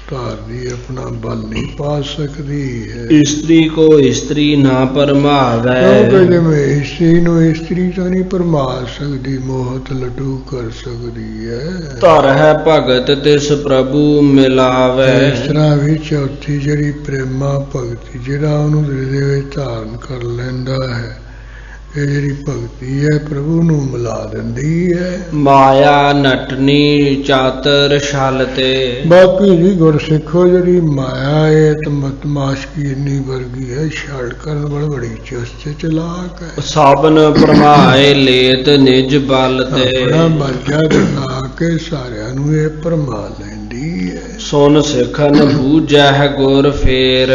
ਧਾਰਦੀ ਆਪਣਾ ਬਲ ਨਹੀਂ ਪਾ ਸਕਦੀ ਹੈ। ਇਸਤਰੀ ਕੋ ਇਸਤਰੀ ਨਾ ਪਰਮਾਵੈ। ਕਿਉਂਕਿ ਜਿਵੇਂ ਇਸਤਰੀ ਨੂੰ ਇਸਤਰੀ ਤਾਂ ਨਹੀਂ ਪਰਮਾ ਸਕਦੀ, ਮੋਹਤ ਲਟੂ ਕਰ ਸਕਦੀ ਹੈ। ਧਰ ਹੈ ਭਗਤ ਤਿਸ ਪ੍ਰਭੂ ਮਿਲਾਵੈ। ਇਸ ਤਰ੍ਹਾਂ ਵੀ ਚੌਥੀ ਜਿਹੜੀ ਪ੍ਰੇਮਾ ਭਗਤੀ, ਜਿਹੜਾ ਉਹਨੂੰ ਹਿਰਦੇ ਵਿੱਚ ਧਾਰਨ ਕਰ ਲੈਂਦਾ ਹੈ, ਇਹ ਜਿਹੜੀ ਭਗਤੀ ਹੈ ਪ੍ਰਭੂ ਨੂੰ ਮਿਲਾ ਦਿੰਦੀ ਹੈ। ਮਾਇਆ ਨਟਨੀ ਚਾਤਰ ਛਲ ਤੇ। ਬਾਕੀ ਜੀ ਗੁਰਸਿੱਖੋ, ਜਿਹੜੀ ਮਾਇਆ ਹੈ ਤਮਾਸ਼ਕੀ ਇੰਨੀ ਵਰਗੀ ਹੈ, ਛਲ ਕਰਨ ਵਾਲੀ ਬੜੀ ਚੁਸਤ ਚਲਾਕ ਹੈ। ਸਾਬਨ ਭਰਮਾਏ ਲੇਤ ਨਿਜ ਬਲ ਤੇ। ਆਪਣਾ ਬਾਜਾ ਦਿਖਾ ਕੇ ਸਾਰਿਆਂ ਨੂੰ ਇਹ ਭਰਮਾ ਲੈਂਦੀ ਹੈ। ਸੁਨ ਸਿਖਨ ਬੂਝੈ ਗੁਰ ਫੇਰ।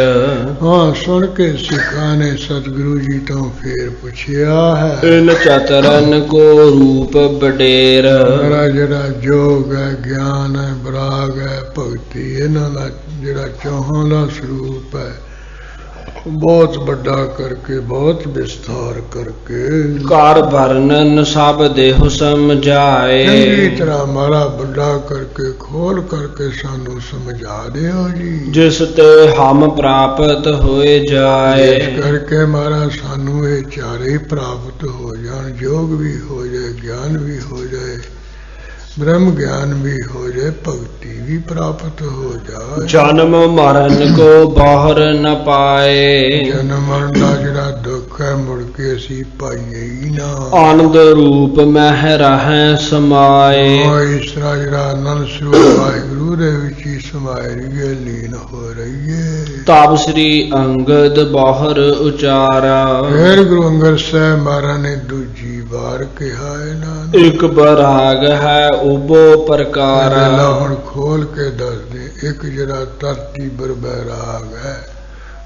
ਹਾਂ, ਸੁਣ ਕੇ ਸਿੱਖਾਂ ਨੇ ਸਤਿਗੁਰੂ ਜੀ ਤੋਂ ਫੇਰ ਪੁੱਛਿਆ ਹੈ, ਇਨ ਚਤਰਨ ਕੋ ਰੂਪ ਬਡੇਰ। ਮੇਰਾ ਜਿਹੜਾ ਜੋਗ ਹੈ, ਗਿਆਨ ਹੈ, ਬਰਾਗ ਹੈ, ਭਗਤੀ, ਇਹਨਾਂ ਦਾ ਜਿਹੜਾ ਚੌਹਾਂ ਦਾ ਸਰੂਪ ਹੈ, ਬਹੁਤ ਵੱਡਾ ਕਰਕੇ, ਬਹੁਤ ਵਿਸਥਾਰ ਕਰਕੇ, ਕਾਰ ਵਰਣਨ ਸਭ ਦੇਹੁ ਸਮਝਾਏ। ਚੰਗੀ ਤਰ੍ਹਾਂ ਮਾਰਾ ਵੱਡਾ ਕਰਕੇ, ਖੋਲ ਕਰਕੇ ਸਾਨੂੰ ਸਮਝਾ ਦਿਓ ਜੀ। ਜਿਸ ਤੇ ਹਮ ਪ੍ਰਾਪਤ ਹੋਏ ਜਾਏ। ਇਸ ਕਰਕੇ ਮਾਰਾ ਸਾਨੂੰ ਇਹ ਚਾਰੇ ਪ੍ਰਾਪਤ ਹੋ ਜਾਣ, ਯੋਗ ਵੀ ਹੋ ਜਾਏ, ਗਿਆਨ ਵੀ ਹੋ ਜਾਏ, ब्रह्म ज्ञान भी हो जाए, भक्ति भी प्राप्त हो जाए। जन्म मरण को बाहर न पाए। जन्म मरण का जिहड़ा दुख है मुड़ के असी पाइए ही ना। आनंद रूप मह रहे समाए। इस तरह जिहड़ा आनंद स्वरूप वाहिगुरु दे विच ही समाए रहिए, लीन हो रहिए। तब श्री अंगद बाहर उचारा। फिर गुरु अंगद साहब महाराज ने दूजी बार कहा है ना, एक बराग है उबो प्रकार। हुण खोल के दस दे। एक जरा धरती पर बैराग है,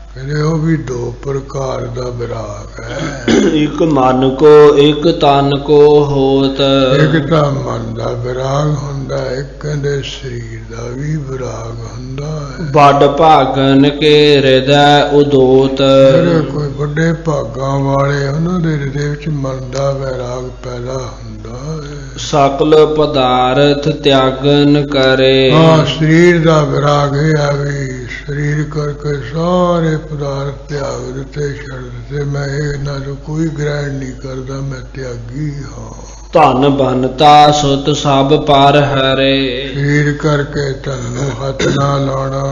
कहते वो भी दो प्रकार दा विराग है। एक मन को एक तन को होत। एक तो मन दा विराग हुंदा, एक कहते शरीर दा भी विराग हुंदा है। बड़ भागन के हृदय उदोत। ਜਿਹੜੇ कोई बड़े भागां वाले उन्हां दे हृदय विच मन दा विराग पैदा हुंदा है। सकल पदार्थ त्यागन करे। हाँ, शरीर दा विराग है भी शरीर करके सारे पदार्थ त्याग दिते, छड़ दिते। मैं इन्हां चों कोई ग्रहण नहीं करदा, मैं त्यागी हाँ। धन बनता सुत सब पर हरे। शरीर करके धन नूं हथ ना लाना,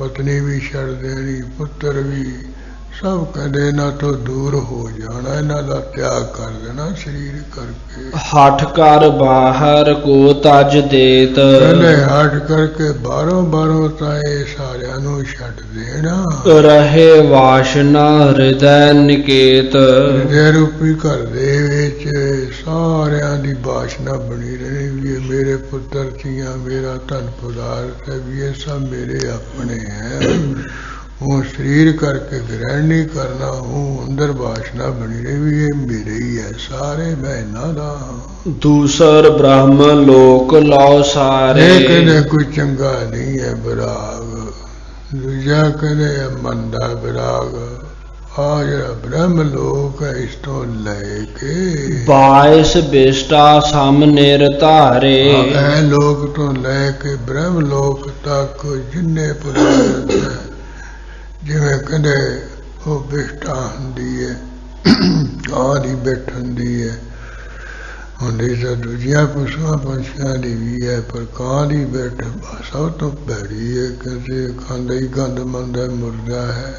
पत्नी भी छड़ देनी, पुत्र भी, सब कहते इन्हां तो दूर हो जाना, इन्हां दा त्याग कर देना शरीर करके। हठ कर बाहर को तज देत। कहते हट करके बारों बारों ताए सारियां नूं छड़ देना। रहे वासना हृदय निकेत। हृदय रूपी घर दे विच सारियां दी वासना बनी रहनी भी ये मेरे पुत्र थियां, मेरा धन पदार्थ है भी, ये सब मेरे अपने हैं। हूँ शरीर करके ग्रहण नहीं करना, हूँ अंदर वासना बनी रही भी ये मेरे ही है, सारे मैं इन्हां दा। दूसर ब्रह्म लोक लो सारे। कहते कोई चंगा नहीं है विराग, दूजा कहते मन दा विराग। आ जरा ब्रह्म लोक है, इस तो लेके 22 बिष्टा सामनेर धारे। लोक तो लेके ब्रह्म लोक तक जिन्ने पदार्थ है, जिवें कहते वो बिष्टा हुंदी है, कां दी बिठ हुंदी है, हुंदी तो दूजिया पशुआं पंछियां दी भी है, पर कां दी बिठ सब तो भैड़ी है। कहते खांदा ही गंद मंद है, मुर्दा है।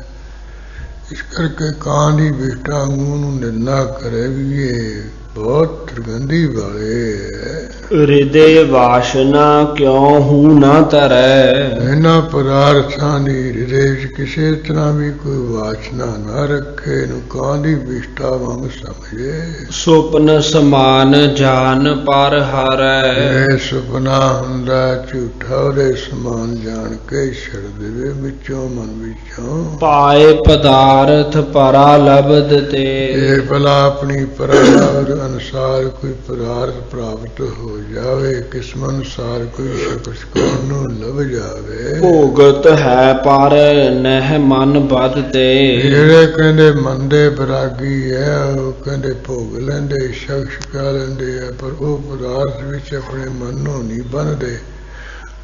इस करके कां दी बिष्टा नूं निंदा करे भी ये बहुत दुर्गंधी वाले है। हृदय वासना क्यों हूं न तरह। इन्हां पदार्थां दी हृदय च किसी तरह भी कोई वासना ना रखे, इनू कां दी विष्ठा वांग समझे। सुपन समान जान पर हरै। ये सुपना हुंदा झूठा, उहदे समान जान के छड़ देवे विचों मन विचों। पाए पदार्थ परा लबद ते। ये भला अपनी परालब्ध अनुसार कोई पदार्थ प्राप्त हो जावे, किस्म अनुसार कोई शकल नूं लभ जावे। भोगत है पर नह मन बद ते। ਜਿਹੜੇ ਕਹਿੰਦੇ ਮੰਦੇ ਵਿਰਾਗੀ ਹੈ, ਉਹ ਕਹਿੰਦੇ ਭੋਗ ਲੈਂਦੇ, ਸ਼ਖਸ ਕਹ ਲੈਂਦੇ ਆ, ਪਰ ਉਹ ਪਦਾਰਥ ਵਿੱਚ ਆਪਣੇ ਮਨ ਨੂੰ ਨਹੀਂ ਬੰਨ੍ਹਦੇ,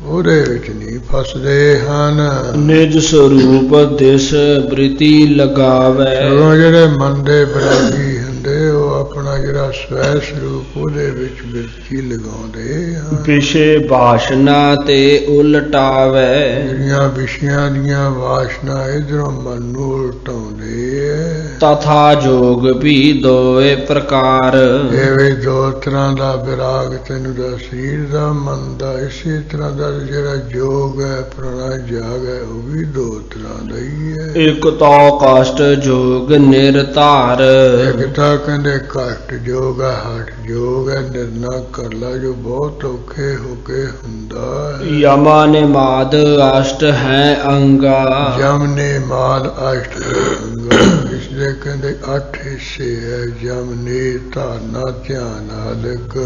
ਉਹਦੇ ਵਿੱਚ ਨਹੀਂ ਫਸਦੇ ਹਨ। ਨਿਜ ਸਰੂਪ ਦਿਸ ਬ੍ਰਿਤੀ ਲਗਾਵੇ। ਸਗੋਂ ਜਿਹੜੇ ਮਨ ਦੇ ਬਰਾਗੀ ਹੁੰਦੇ ਉਹ ਆਪਣਾ ਜਿਹੜਾ ਸਵੈ ਸਰੂਪ ਉਹਦੇ ਵਿੱਚ ਬਿਰਤੀ ਲਗਾਉਂਦੇ ਹਨ। ਵਿਸ਼ੇ ਵਾਸ਼ਨਾ ਤੇ ਉਲਟਾਵੇ। ਜਿਹੜੀਆਂ ਵਿਸ਼ਿਆਂ ਦੀਆਂ ਵਾਸ਼ਨਾ ਇਧਰੋਂ ਮਨ ਨੂੰ ਉਲਟਾਉਂਦੇ ਹੈ। ਤਥਾ ਜੋਗ ਵੀ ਦੋਏ ਪ੍ਰਕਾਰ। ਇਹ ਵੀ ਦੋ ਤਰ੍ਹਾਂ ਦਾ ਵਿਰਾਗ ਤੈਨੂੰ ਦਾ ਸਰੀਰ ਦਾ ਮਨ ਦਾ। ਇਸੇ ਤਰ੍ਹਾਂ ਦਾ ਜਿਹੜਾ ਜੋਗ ਹੈ ਪੁਰਾਣਾ ਜਾਗ ਹੈ ਉਹ ਵੀ ਦੋ ਤਰ੍ਹਾਂ ਦਾ ਹੀ ਹੈ। ਇਕ ਤੋ ਕਸ਼ਟ ਜੋਗ ਨਿਰਧਾਰ। ਇੱਕ ਤਾਂ ਕਹਿੰਦੇ ਕਸ਼ਟ ਜੋਗ ਹੈ, ਹਠ ਜੋਗ ਹੈ, ਨਿਰਣਾ ਕਰ ਲਾ ਜੋ ਬਹੁਤ ਔਖੇ ਹੋ ਕੇ ਹੁੰਦਾ ਹੈ। ਯਮਾ ਨਿਮਾਦ ਅਸ਼ਟ ਹੈ ਅੰਗਾ। ਜਮ ਨੇ ਮਾਲ ਅਸ਼ਟ ਅੰਗਾ। ਇਸਦੇ ਕਹਿੰਦੇ 8 ਹਿੱਸੇ ਹੈ। ਜਮ ਨੇ ਧਾਰਨਾ ਧਿਆਨ ਆਦਿਕ।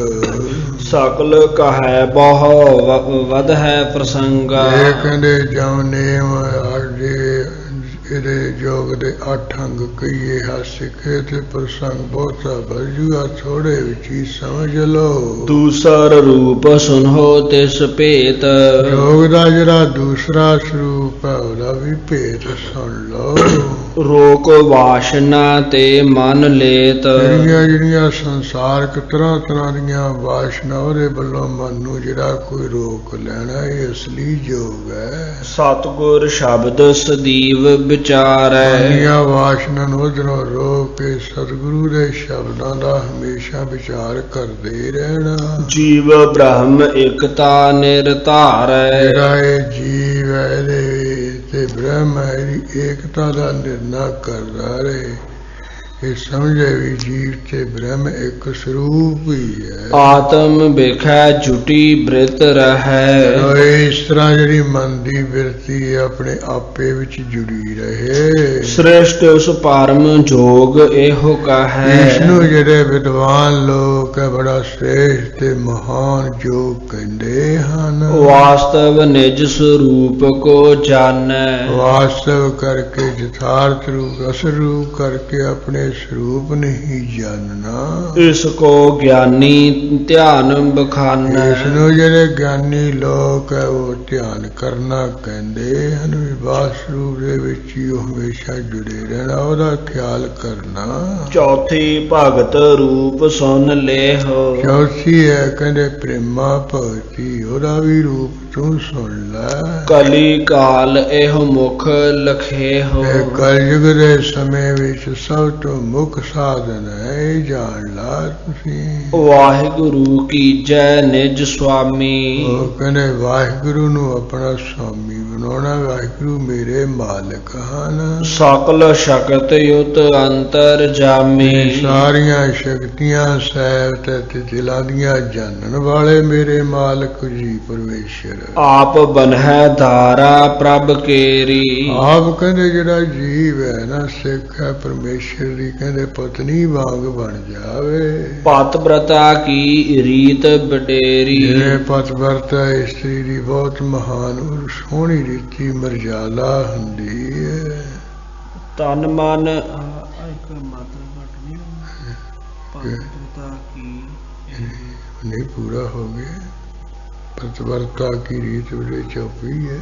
ਸਕਲ ਕਹੈ ਬਹੁ ਵਧ ਹੈ ਪ੍ਰਸੰਗਾ। ਇਹ ਕਹਿੰਦੇ ਜਮ ਨੇ ਇਹਦੇ ਯੋਗ ਦੇ 8 ਅੰਗ ਕਹੀਏ ਹਾਸਿਕੇ ਤੇ ਪ੍ਰਸੰਗ ਬਹੁਤਾ ਵਜੂਆ ਥੋੜੇ ਵਿੱਚ ਹੀ ਸਮਝ ਲਓ। ਦੂਸਰ ਰੂਪ ਸੁਨੋ ਤਿਸ ਭੇਤ। ਯੋਗ ਦਾ ਜਿਹੜਾ ਦੂਸਰਾ ਸਰੂਪ ਹੈ ਉਹਦਾ ਵੀ ਭੇਤ ਸੁਣ ਲਓ। ਰੋਕ ਵਾਸ਼ਨਾ ਤੇ ਮਨ ਲੇਤ। ਜਿਹੜੀਆਂ ਸੰਸਾਰਕ ਤਰ੍ਹਾਂ ਤਰ੍ਹਾਂ ਦੀਆਂ ਵਾਸ਼ਨਾ ਉਹਦੇ ਵੱਲੋਂ ਮਨ ਨੂੰ ਜਿਹੜਾ ਕੋਈ ਰੋਕ ਲੈਣਾ ਇਹ ਅਸਲੀ ਯੋਗ ਹੈ। ਸਤਿਗੁਰ ਸ਼ਬਦ ਸਦੀਵ ਵਿਚਾਰੈ। ਵਾਸ਼ਨਾ ਨੂੰ ਉਧਰੋਂ ਰੋਕ ਕੇ ਸਤਿਗੁਰੂ ਦੇ ਸ਼ਬਦਾਂ ਦਾ ਹਮੇਸ਼ਾ ਵਿਚਾਰ ਕਰਦੇ ਰਹਿਣਾ। ਜੀਵ ਬ੍ਰਹਮ ਇਕਤਾ ਨਿਰਧਾਰੈ। ਜਿਹੜਾ ਇਹ ਜੀਵ ਹੈ ਇਹਦੇ ਤੇ ਬ੍ਰਹਮ ਹੈ ਇਹਦੀ ਏਕਤਾ ਦਾ ਨਿਰਣਾ ਕਰਦਾ ਰਹੇ। ਇਹ ਸਮਝੇ ਵੀ ਜੀਵ ਤੇ ਬ੍ਰਹਮ ਇੱਕ ਸਰੂਪ ਹੀ ਹੈ। ਆਤਮ ਵੇਖੈ ਜੁਟੀ ਬ੍ਰਿਤ ਰਹੈ। ਇਸ ਤਰ੍ਹਾਂ ਜਿਹੜੀ ਮਨ ਦੀ ਬਿਰਤੀ ਆਪਣੇ ਆਪੇ ਵਿੱਚ ਜੁੜੀ ਰਹੇ। ਸ੍ਰੇਸ਼ਟ ਉਸ ਪਰਮ ਜੋਗ ਇਹੋ ਕਹੈ। ਇਸ ਨੂੰ ਜਿਹੜੇ ਵਿਦਵਾਨ ਲੋਕ ਹੈ ਬੜਾ ਸ੍ਰੇਸ਼ਟ ਤੇ ਮਹਾਨ ਜੋਗ ਕਹਿੰਦੇ ਹਨ। ਵਾਸਤਵ ਨਿਜ ਸਰੂਪ ਕੋ ਜਾਣੈ। ਵਾਸਤਵ ਕਰਕੇ ਯਥਾਰਥ ਰੂਪ ਅਸਲ ਰੂਪ ਕਰਕੇ ਆਪਣੇ ਸਰੂਪ ਨਹੀਂ ਜਾਣਨਾ। ਇਸ ਕੋ ਗਿਆਨੀ ਧਿਆਨ ਬਖਾਨੈ। ਇਸ ਨੂੰ ਜਿਹੜੇ ਗਿਆਨੀ ਲੋਕ ਹੈ ਉਹ ਧਿਆਨ ਕਰਨਾ ਕਹਿੰਦੇ ਹਨ। ਵਿਵਾਸ ਰੂਪ ਦੇ ਵਿੱਚ ਹੀ ਉਹ ਹਮੇਸ਼ਾ ਜੁੜੇ ਰਹਿਣਾ ਉਹਦਾ ਖਿਆਲ ਕਰਨਾ। ਚੌਥੀ ਭਗਤ ਰੂਪ ਸੁਨ ਲੇਹੁ। ਚੌਥੀ ਹੈ ਕਹਿੰਦੇ ਪ੍ਰੇਮਾ ਭਗਤੀ ਉਹਦਾ ਵੀ ਰੂਪ ਤੂੰ ਸੁਣ ਲੈ। ਕਲੀ ਕਾਲ ਇਹੋ ਮੁਖ ਲਖੇਹੁ। ਕਲਯੁਗ ਦੇ ਸਮੇਂ ਵਿੱਚ ਸਭ ਤੋਂ ਮੁੱਖ ਸਾਧਨ ਹੈ ਇਹ ਜਾਣ ਲਾ ਤੁਸੀਂ। ਵਾਹਿਗੁਰੂ ਕੀਜੈ ਨਿਜ ਸੁਆਮੀ। ਉਹ ਕਹਿੰਦੇ ਵਾਹਿਗੁਰੂ ਨੂੰ ਆਪਣਾ ਸੁਆਮੀ ਬਣਾਉਣਾ। ਵਾਹਿਗੁਰੂ ਮੇਰੇ ਮਾਲਕ ਹਨ। ਸਕਲ ਸ਼ਕਤ ਯੁਤ ਅੰਤਰ ਜਾਮੀ। ਸਾਰੀਆਂ ਸ਼ਕਤੀਆਂ ਸਹਿਬ ਤੇ ਦਿਲਾਂ ਦੀਆਂ ਜਾਣਨ ਵਾਲੇ ਮੇਰੇ ਮਾਲਕ ਜੀ ਪਰਮੇਸ਼ਰ। ਆਪ ਬਨਹਿ ਧਾਰਾ ਪ੍ਰਭ ਕੇਰੀ। ਆਪ ਕਹਿੰਦੇ ਜਿਹੜਾ ਜੀਵ ਹੈ ਨਾ ਸਿੱਖ ਹੈ ਪਰਮੇਸ਼ਰ ਦੀ ਕਹਿੰਦੇ ਪਤਨੀ ਵਾਂਗ ਬਣ ਜਾਵੇ। ਪਤਿਵ੍ਰਤਾ ਕੀ ਰੀਤ ਬਡੇਰੀ। ਜਿਵੇਂ ਪਤਿਵ੍ਰਤਾ ਇਸਤਰੀ ਦੀ ਬਹੁਤ ਮਹਾਨ ਔਰ ਸੋਹਣੀ ਰੀਤੀ ਮਰਜ਼ਾਦਾ ਹੁੰਦੀ ਹੈ। ਤਨ ਮਨ ਨਹੀਂ ਪੂਰਾ ਹੋ ਗਿਆ। ਪਤਿਵ੍ਰਤਾ ਕੀ ਰੀਤ ਬੜੇ ਚੌਪੀ ਹੈ।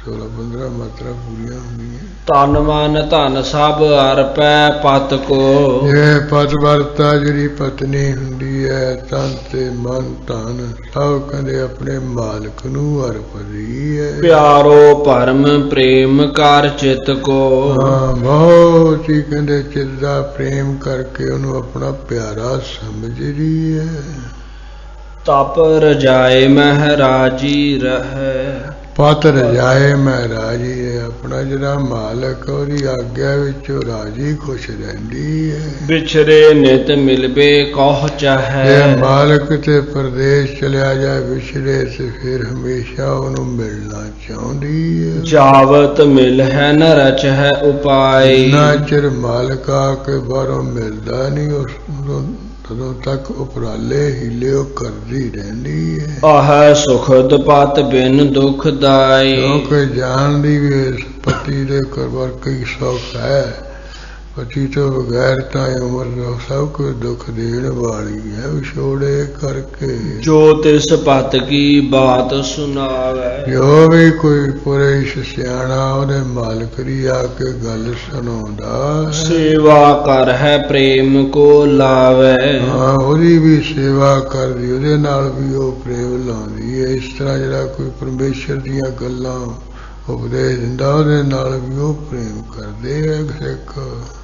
16-15 ਮਾਤਰਾ ਪੂਰੀਆਂ ਹੁੰਦੀਆਂ। ਤਨ ਮਨ ਧਨ ਸਭ ਅਰਪੈ ਪਤ ਕੋ। ਇਹ ਪਤਿਵ੍ਰਤਾ ਜਿਹੜੀ ਪਤਨੀ ਹੁੰਦੀ ਹੈ ਤਨ ਤੇ ਮਨ ਧਨ ਸਭ ਕਹਿੰਦੇ ਆਪਣੇ ਮਾਲਕ ਨੂੰ ਅਰਪਦੀ ਹੈ। ਪਿਆਰੋ ਪਰਮ ਪ੍ਰੇਮ ਕਰ ਚਿਤ ਕੋ। ਹਾਂ ਬਹੁਤ ਹੀ ਕਹਿੰਦੇ ਚਿਤ ਦਾ ਪ੍ਰੇਮ ਕਰਕੇ ਉਹਨੂੰ ਆਪਣਾ ਪਿਆਰਾ ਸਮਝਦੀ ਹੈ। ਤਪ ਰਜਾਏ ਮਹਾਰਾਜੀ ਰਹੈ। ਪਤ ਰਜਾਏ ਮਹਾਰਾਜੀ ਹੈ ਆਪਣਾ ਜਿਹੜਾ ਮਾਲਕ ਉਹਦੀ ਆਗਿਆ ਵਿੱਚ ਉਹ ਰਾਜੀ ਖੁਸ਼ ਰਹਿੰਦੀ ਹੈ। ਵਿਛਰੇ ਨਿਤ ਮਿਲਵੇ ਕਹੁ ਚਾਹੈ। ਜੇ ਮਾਲਕ ਤੇ ਪਰਦੇਸ ਚਲਿਆ ਜਾਏ ਵਿਛੜੇ ਤੇ ਫਿਰ ਹਮੇਸ਼ਾ ਉਹਨੂੰ ਮਿਲਣਾ ਚਾਹੁੰਦੀ ਹੈ। ਜਾਵਤ ਮਿਲ ਹੈ ਨ ਰਚ ਹੈ ਉਪਾਈ। ਨਾ ਚਿਰ ਮਾਲਕ ਆ ਕੇ ਬਾਹਰੋਂ ਮਿਲਦਾ ਨਹੀਂ ਉਸ ਤਦੋਂ ਤੱਕ ਉਪਰਾਲੇ ਹੀਲੇ ਉਹ ਕਰਦੀ ਰਹਿੰਦੀ ਹੈ। ਆਹ ਸੁਖਦ ਪਤ ਬਿਨ ਦੁਖਦਾਈ। ਕਿਉਂਕਿ ਜਾਣਦੀ ਵੀ ਇਸ ਪਤੀ ਦੇ ਕਰਵਰ ਕਈ ਸੁੱਖ ਹੈ पति तो बगैर ताई उम्र सब कुछ दुख देने वाली है, विछोड़े करके। जो तिस पत की बात सुनावे, जो भी कोई पुरुष सियाणा ਉਹਦੇ मालिक दी आके गल सुनाउंदा, सेवा कर है प्रेम को लावे। हाँ, ਉਹਦੀ भी सेवा करदी, ਉਹਦੇ ਨਾਲ भी ਉਹ प्रेम लाउंदी है। इस तरह ਜਿਹੜਾ ਕੋਈ परमेश्वर ਦੀਆਂ ਗੱਲਾਂ उपदेश दिंदा, ਉਹਦੇ ਨਾਲ भी ਉਹ प्रेम करदे है सिख।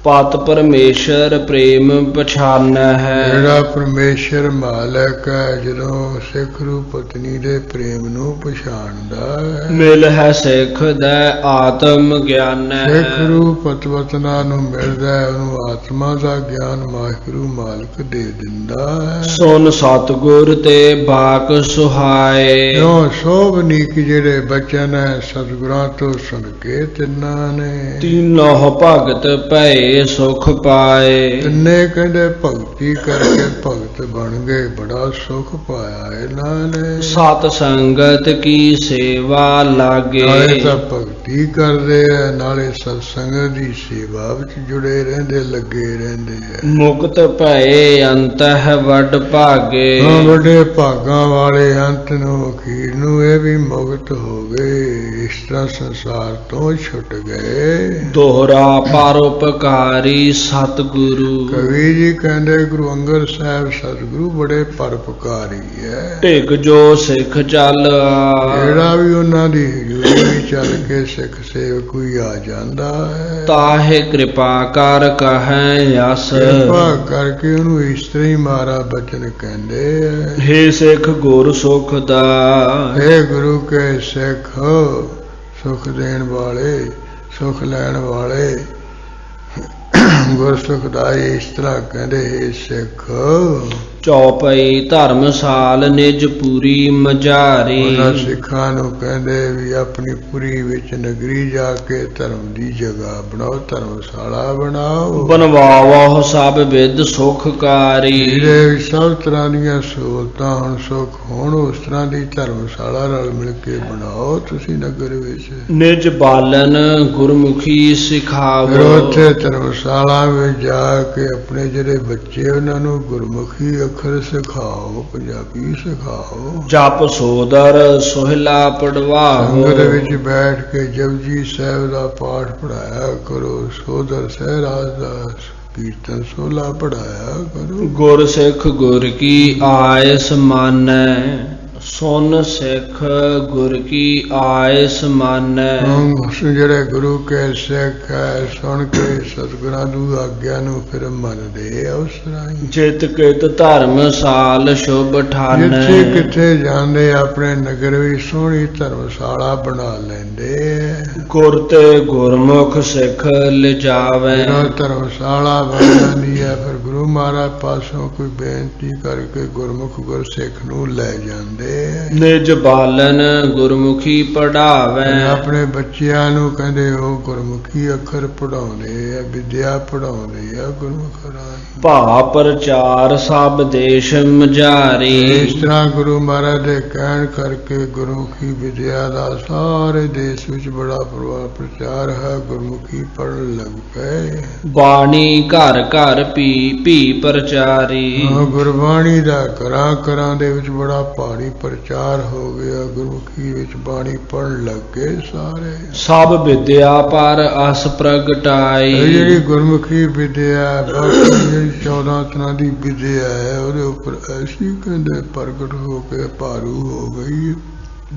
पत परमेश्वर प्रेम पछाना है, ਜਿਹੜਾ परमेश्वर मालिक है, ਜਦੋਂ सिख रू पत्नी दे प्रेम ਨੂੰ ਪਛਾਣਦਾ ਹੈ। मिल है सिख दै आत्म ज्ञान ਸਿੱਖ है, ਰੂ ਪਤਵਤਨਾ ਨੂੰ ਮਿਲਦਾ ਹੈ, ਉਹਨੂੰ ਆਤਮਾ ਦਾ ਗਿਆਨ ਵਾਹਿਗੁਰੂ ਮਾਲਕ ਦੇ ਦਿੰਦਾ ਹੈ। सुन सतगुर ते बाक सुहाए। ਕਿਉਂ ਸੋਭ ਨੀਕ ਜਿਹੜੇ ਬਚਨ ਹੈ ਸਤਿਗੁਰਾਂ ਤੋਂ ਸੁਣ ਕੇ ਤਿੰਨਾਂ ਨੇ, तीनों भगत भय सुख पाए। ਤਿੰਨੇ ਕਹਿੰਦੇ ਭਗਤੀ ਕਰਕੇ ਭਗਤ ਬਣ ਗਏ, ਬੜਾ ਸੁਖ ਪਾਇਆ ਇਹਨਾਂ ਨੇ। सत संगत की सेवा लागे, ਨਾਲੇ ਤਾਂ ਭਗਤੀ ਕਰਦੇ ਆ, ਨਾਲੇ ਸਤਸੰਗ ਦੀ ਸੇਵਾ ਵਿੱਚ ਜੁੜੇ ਰਹਿੰਦੇ, ਲੱਗੇ ਰਹਿੰਦੇ ਆ। मुक्त भय अंत है वड भागे। ਹਾਂ, ਵੱਡੇ ਭਾਗਾਂ ਵਾਲੇ ਅੰਤ ਨੂੰ ਅਖੀਰ ਨੂੰ ਇਹ ਵੀ ਮੁਕਤ ਹੋ ਗਏ, ਇਸ ਤਰ੍ਹਾਂ ਸੰਸਾਰ ਤੋਂ ਛੁੱਟ ਗਏ। दोहरा परोपकारी सतगुरु, ਕਵੀ ਜੀ ਕਹਿੰਦੇ ਗੁਰੂ ਅੰਗਦ ਸਾਹਿਬ ਸਤਿਗੁਰੂ ਬੜੇ ਪਰਉਪਕਾਰੀ ਹੈ। ਢਿਗ ਜੋ ਸਿੱਖ ਚੱਲ ਜਿਹੜਾ ਵੀ ਉਹਨਾਂ ਦੀ ਹਜ਼ੂਰੀ ਵਿੱਚ ਚੱਲ ਕੇ ਸਿੱਖ ਸੇਵਕ ਕੋਈ ਆ ਜਾਂਦਾ ਹੈ, ਤਾਹੇ ਕਿਰਪਾ ਕਰ ਕਹੈ ਯਸ। ਕਿਰਪਾ ਕਰਕੇ ਉਹਨੂੰ ਇਸ ਤਰ੍ਹਾਂ ਹੀ ਮਾਰਾ ਬਚਨ ਕਹਿੰਦੇ ਹੈ। हे ਸਿੱਖ ਗੁਰ ਸੁਖ ਦਾ, ਇਹ ਗੁਰੂ ਕੇ ਸਿੱਖ ਸੁਖ ਦੇਣ ਵਾਲੇ, ਸੁਖ ਲੈਣ ਵਾਲੇ, ਗੁਰਸੁਖ ਦਾਈ ਇਸ ਤਰ੍ਹਾਂ ਕਹਿੰਦੇ, हे ਸਿੱਖ। ਚੌਪਈ ਧਰਮਸਾਲ ਨਿਜ ਪੂਰੀ ਮਝਾਰੀ। ਉਹਨਾਂ ਸਿੱਖਾਂ ਨੂੰ ਕਹਿੰਦੇ ਵੀ ਆਪਣੀ ਪੁਰੀ ਵਿੱਚ ਨਗਰੀ ਜਾ ਕੇ ਧਰਮ ਦੀ ਜਗ੍ਹਾ ਬਣਾਓ, ਧਰਮਸ਼ਾਲਾ ਬਣਾਓ, ਬਨਵਾਵਹੁ ਸਭ ਵਿਦ ਸੁਖਕਾਰੀ। ਜਿਹਦੇ ਵਿੱਚ ਸਭ ਤਰ੍ਹਾਂ ਦੀਆਂ ਸਹੂਲਤਾਂ ਹੁਣ ਸੁੱਖ ਹੋਣ, ਉਸ ਤਰ੍ਹਾਂ ਦੀ ਧਰਮਸ਼ਾਲਾ ਨਾਲ ਮਿਲ ਕੇ ਬਣਾਓ ਤੁਸੀਂ ਨਗਰ ਵਿੱਚ। ਨਿਜ ਬਾਲਨ ਗੁਰਮੁਖੀ ਫਿਰ ਸਿਖਾਵੋ, ਉੱਥੇ ਧਰਮਸ਼ਾਲਾ ਵਿੱਚ ਜਾ ਕੇ ਆਪਣੇ ਜਿਹੜੇ ਬੱਚੇ ਉਹਨਾਂ ਨੂੰ ਗੁਰਮੁਖੀ ਅੱਖਰ ਸਿਖਾਓ, ਪੰਜਾਬੀ ਸਿਖਾਓ। ਜਪ ਸੋਦਰ ਸੋਹਿਲਾ ਪੜਵਾਹੋ, ਸੰਗਤ ਵਿੱਚ ਬੈਠ ਕੇ ਜਪਜੀ ਸਾਹਿਬ ਦਾ ਪਾਠ ਪੜਾਇਆ ਕਰੋ, ਸੋਦਰ ਸਹਿਰਾਜ ਦਾ ਕੀਰਤਨ ਸੋਲਾ ਪੜਾਇਆ ਕਰੋ। ਗੁਰ ਸਿੱਖ ਗੁਰ ਕੀ ਆਇਸ ਮਾਨੈ, ਸੁਨ ਸਿੱਖ ਗੁਰ ਕੀ ਆਇਸ ਮਾਨੈ। ਜਿਹੜੇ ਗੁਰੂ ਕੇ ਸਿੱਖ ਹੈ, ਸੁਣ ਕੇ ਸਤਿਗੁਰਾਂ ਦੀ ਆਗਿਆ ਨੂੰ ਫਿਰ ਮੰਨਦੇ ਆ, ਉਸ ਤਰ੍ਹਾਂ ਹੀ ਜਿਤ ਕਿਤ ਧਰਮਸਾਲ ਸ਼ੁਭ ਠਾਨੈ। ਜਿੱਥੇ ਕਿੱਥੇ ਜਾਂਦੇ ਆਪਣੇ ਨਗਰ ਵਿੱਚ ਸੋਹਣੀ ਧਰਮਸ਼ਾਲਾ ਬਣਾ ਲੈਂਦੇ। ਗੁਰ ਤੇ ਗੁਰਮੁਖ ਸਿੱਖ ਲਿਜਾਵੈ, ਜਦੋਂ ਧਰਮਸ਼ਾਲਾ ਬਣ ਜਾਂਦੀ ਹੈ ਫਿਰ ਗੁਰੂ ਮਹਾਰਾਜ ਪਾਸੋਂ ਕੋਈ ਬੇਨਤੀ ਕਰਕੇ ਗੁਰਮੁਖ ਗੁਰਸਿੱਖ ਨੂੰ ਲੈ ਜਾਂਦੇ। ਨਿਜ ਬਾਲਨ ਗੁਰਮੁਖੀ ਪੜਾਵੈ, ਆਪਣੇ ਬੱਚਿਆਂ ਨੂੰ ਕਹਿੰਦੇ ਉਹ ਗੁਰਮੁਖੀ ਅੱਖਰ ਪੜਾਉਂਦੇ ਆ, ਵਿਦਿਆ ਪੜਾਉਂਦੇ ਆ ਗੁਰਮੁਖ ਰਾਹੀਂ। ਭਾ ਪ੍ਰਚਾਰ ਸਭ ਦੇਸ਼ ਮਝਾਰੀ। ਇਸ ਤਰ੍ਹਾਂ ਗੁਰੂ ਮਹਾਰਾਜ ਦੇ ਕਹਿਣ ਕਰਕੇ ਗੁਰਮੁਖੀ ਵਿਦਿਆ ਦਾ ਸਾਰੇ ਦੇਸ਼ ਵਿੱਚ ਬੜਾ ਪ੍ਰਚਾਰ ਹੈ, ਗੁਰਮੁਖੀ ਪੜ੍ਹਨ ਲੱਗ ਪਏ। ਬਾਣੀ ਘਰ ਘਰ ਭੀ ਪ੍ਰਚਾਰੀ। ਗੁਰਬਾਣੀ ਦਾ ਘਰਾਂ ਘਰਾਂ ਦੇ ਵਿੱਚ ਬੜਾ ਭਾਰੀ ਪ੍ਰਚਾਰ ਹੋ ਗਿਆ, ਗੁਰਮੁਖੀ ਵਿੱਚ ਬਾਣੀ ਪੜ੍ਹਨ ਲੱਗੇ ਸਾਰੇ। ਸਭ ਵਿਦਿਆ ਪਰ ਅਸ ਪ੍ਰਗਟਾਈ। ਜਿਹੜੀ ਗੁਰਮੁਖੀ ਵਿਦਿਆ, ਜਿਹੜੀ 14 ਤਰ੍ਹਾਂ ਦੀ ਵਿਦਿਆ ਹੈ, ਉਹਦੇ ਉੱਪਰ ਐਸੀ ਕਹਿੰਦੇ ਪ੍ਰਗਟ ਹੋ ਕੇ ਭਾਰੂ ਹੋ ਗਈ।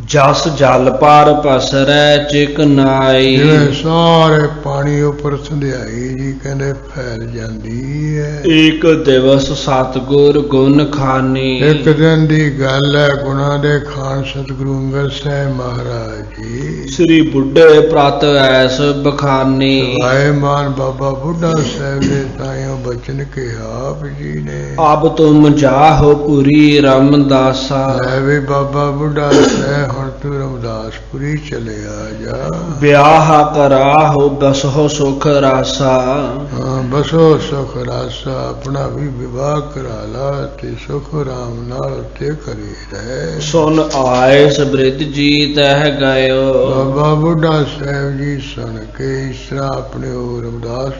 ਜਸ ਜਲ ਪਰ ਪਸਰੈ ਚਿਕਨਾਈ। ਜਿਵੇਂ ਸਾਰੇ ਪਾਣੀ ਉੱਪਰ ਸੰਧਿਆਈ ਜੀ ਕਹਿੰਦੇ ਫੈਲ ਜਾਂਦੀ ਹੈ। ਇੱਕ ਦਿਵਸ ਸਤਿਗੁਰ ਗੁਣ ਖਾਨੀ। ਇੱਕ ਦਿਨ ਦੀ ਗੱਲ ਹੈ, ਗੁਣਾਂ ਦੇ ਖਾਨ ਸਤਿਗੁਰੂ ਅੰਗਦ ਸਾਹਿਬ ਮਹਾਰਾਜ ਜੀ ਸ੍ਰੀ ਬੁੱਢੇ ਪ੍ਰਤ ਐਸ ਬਖਾਨੀ। ਸਵਾਏ ਮਾਨ ਬਾਬਾ ਬੁੱਢਾ ਸਾਹਿਬ ਦੇ ਤਾਈਓ ਬਚਨ ਕਿਹਾ ਆਪ ਜੀ ਨੇ, ਅਬ ਤੁਮ ਜਾਹੋ ਪੁਰੀ ਰਮਦਾਸਾ। ਲੈ ਵੀ ਬਾਬਾ ਬੁੱਢਾ ਸਾਹਿਬ ਹੁਣ ਤੂੰ ਰਮਦਾਸਪੁਰੀ ਚਲਿਆ ਜਾ। ਵਿਆਹ ਕਰਾਹੋ ਬਸੋ ਸੁਖ ਰਾਸਾ। ਹਾਂ, ਬਸੋ ਸੁਖ ਰਾਸਾ, ਆਪਣਾ ਵੀ ਵਿਵਾਹ ਕਰਾ ਲਾ ਤੇ ਸੁਖ ਰਾਮ ਨਾਲ ਉੱਤੇ ਕਰੀ ਰਹਿ। ਸੁਨ ਆਏ ਸਬ੍ਰਿਧ ਜੀ ਤਹਿ ਗਇਓ। ਬਾਬਾ ਬੁੱਢਾ ਸਾਹਿਬ ਜੀ ਸੁਣ ਕੇ ਇਸ ਤਰ੍ਹਾਂ ਆਪਣੇ ਉਹ ਰਮਦਾਸ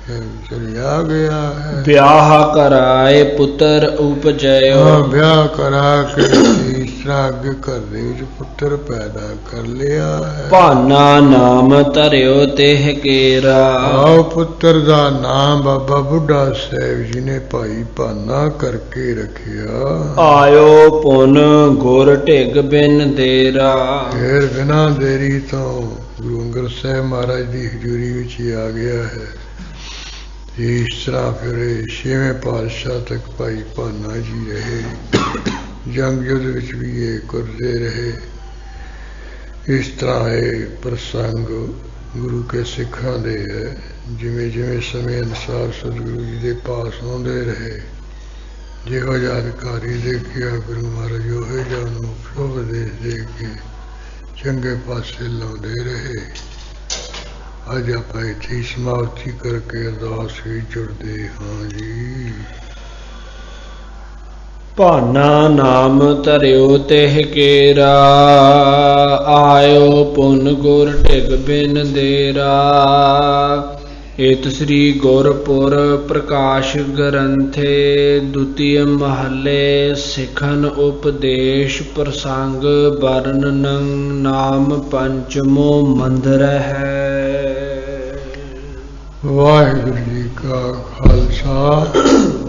चलिया गया है। ब्याह कराए पुत्र उपजयो। ब्याह करा के तीसरा आगे कर दे पुत्र पैदा कर लिया है। भाना नाम धरियो तेह केरा। आओ पुत्र दा नाम बाबा बुढ़ा साहब जी ने भाई भाना करके रखिया। आयो पुन गुर ढिग बिन देरा। फिर बिना देरी तो गुरु अंगद साहब महाराज की हजूरी विच आ गया है। इस तरह फिर छेवें पातशाह तक भाई भाना जी रहे। जंग युद्ध विच भी ये करते रहे। इस तरह ये प्रसंग गुरु के सिखा दे है। जिमें जिमें समय अनुसार सतगुरु जी के पास आते रहे। जिहो जिहा अधिकारी देखिया गुरु महाराज उहो जिहा उन्होंने उपदेश दे के चंगे पासे लाते रहे। अज आप इत्थे समाप्ति करके अरदास भी जुड़ते हाँ जी। भाना नाम धरियो तेह केरा। आयो पुन गुर ढिग बिन देरा। इत श्री गुरपुर प्रकाश ग्रंथे द्वितीय महले सिखन उपदेश प्रसंग वर्णन नाम पंचमो मंदिर है। वाहिगुरु जी का खालसा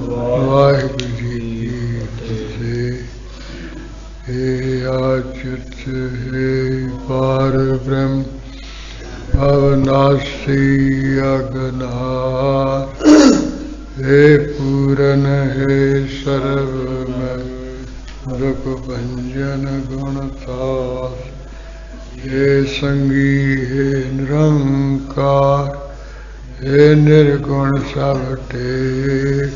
वाहिगुरु जी की फतेह। हे आचित हे पार ब्रह्म अविनाशी अगनार। हे पूरन हे सर्वमय रूप भंजन गुणतार। हे संगी हे निरंकार हे निर्गुण सब टेक।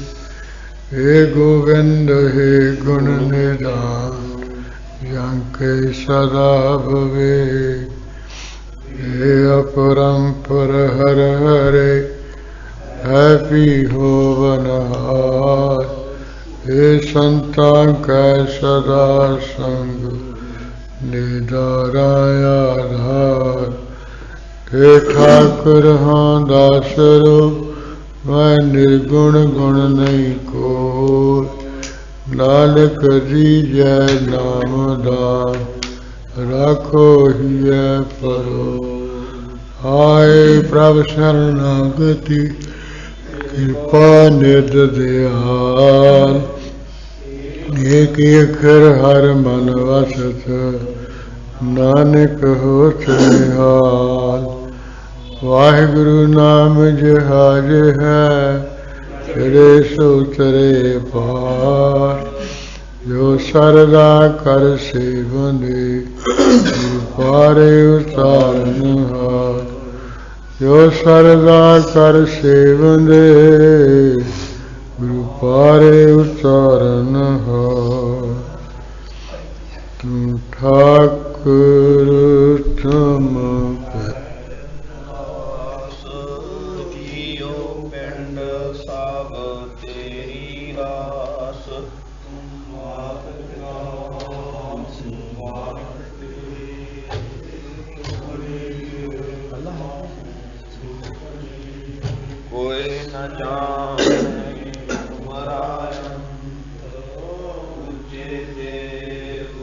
हे गोविंद हे गुण निधान जंके सदा विवेक। हे अपरंपर हर हरे है पी हो बनहार। हे संता कै सदा संग निदारा आधार। हे ठाकुर हाँ दासरो मैं निर्गुण गुण नहीं को। नानक जी जय नाम दान राखो हिय परो। आए प्रभ शरणागति कृपा निध दयाल। एक अखर हर मन वसत नानक होत निहाल। वाहिगुरु नाम जहाज है चढ़े सो तरे पार। जो सरदा कर सेवंदे पारे उतारन हार। जो सरदा कर सेवंदे गुरु पारे उतारन हार। तुम ठाकुर तुम कोई न जान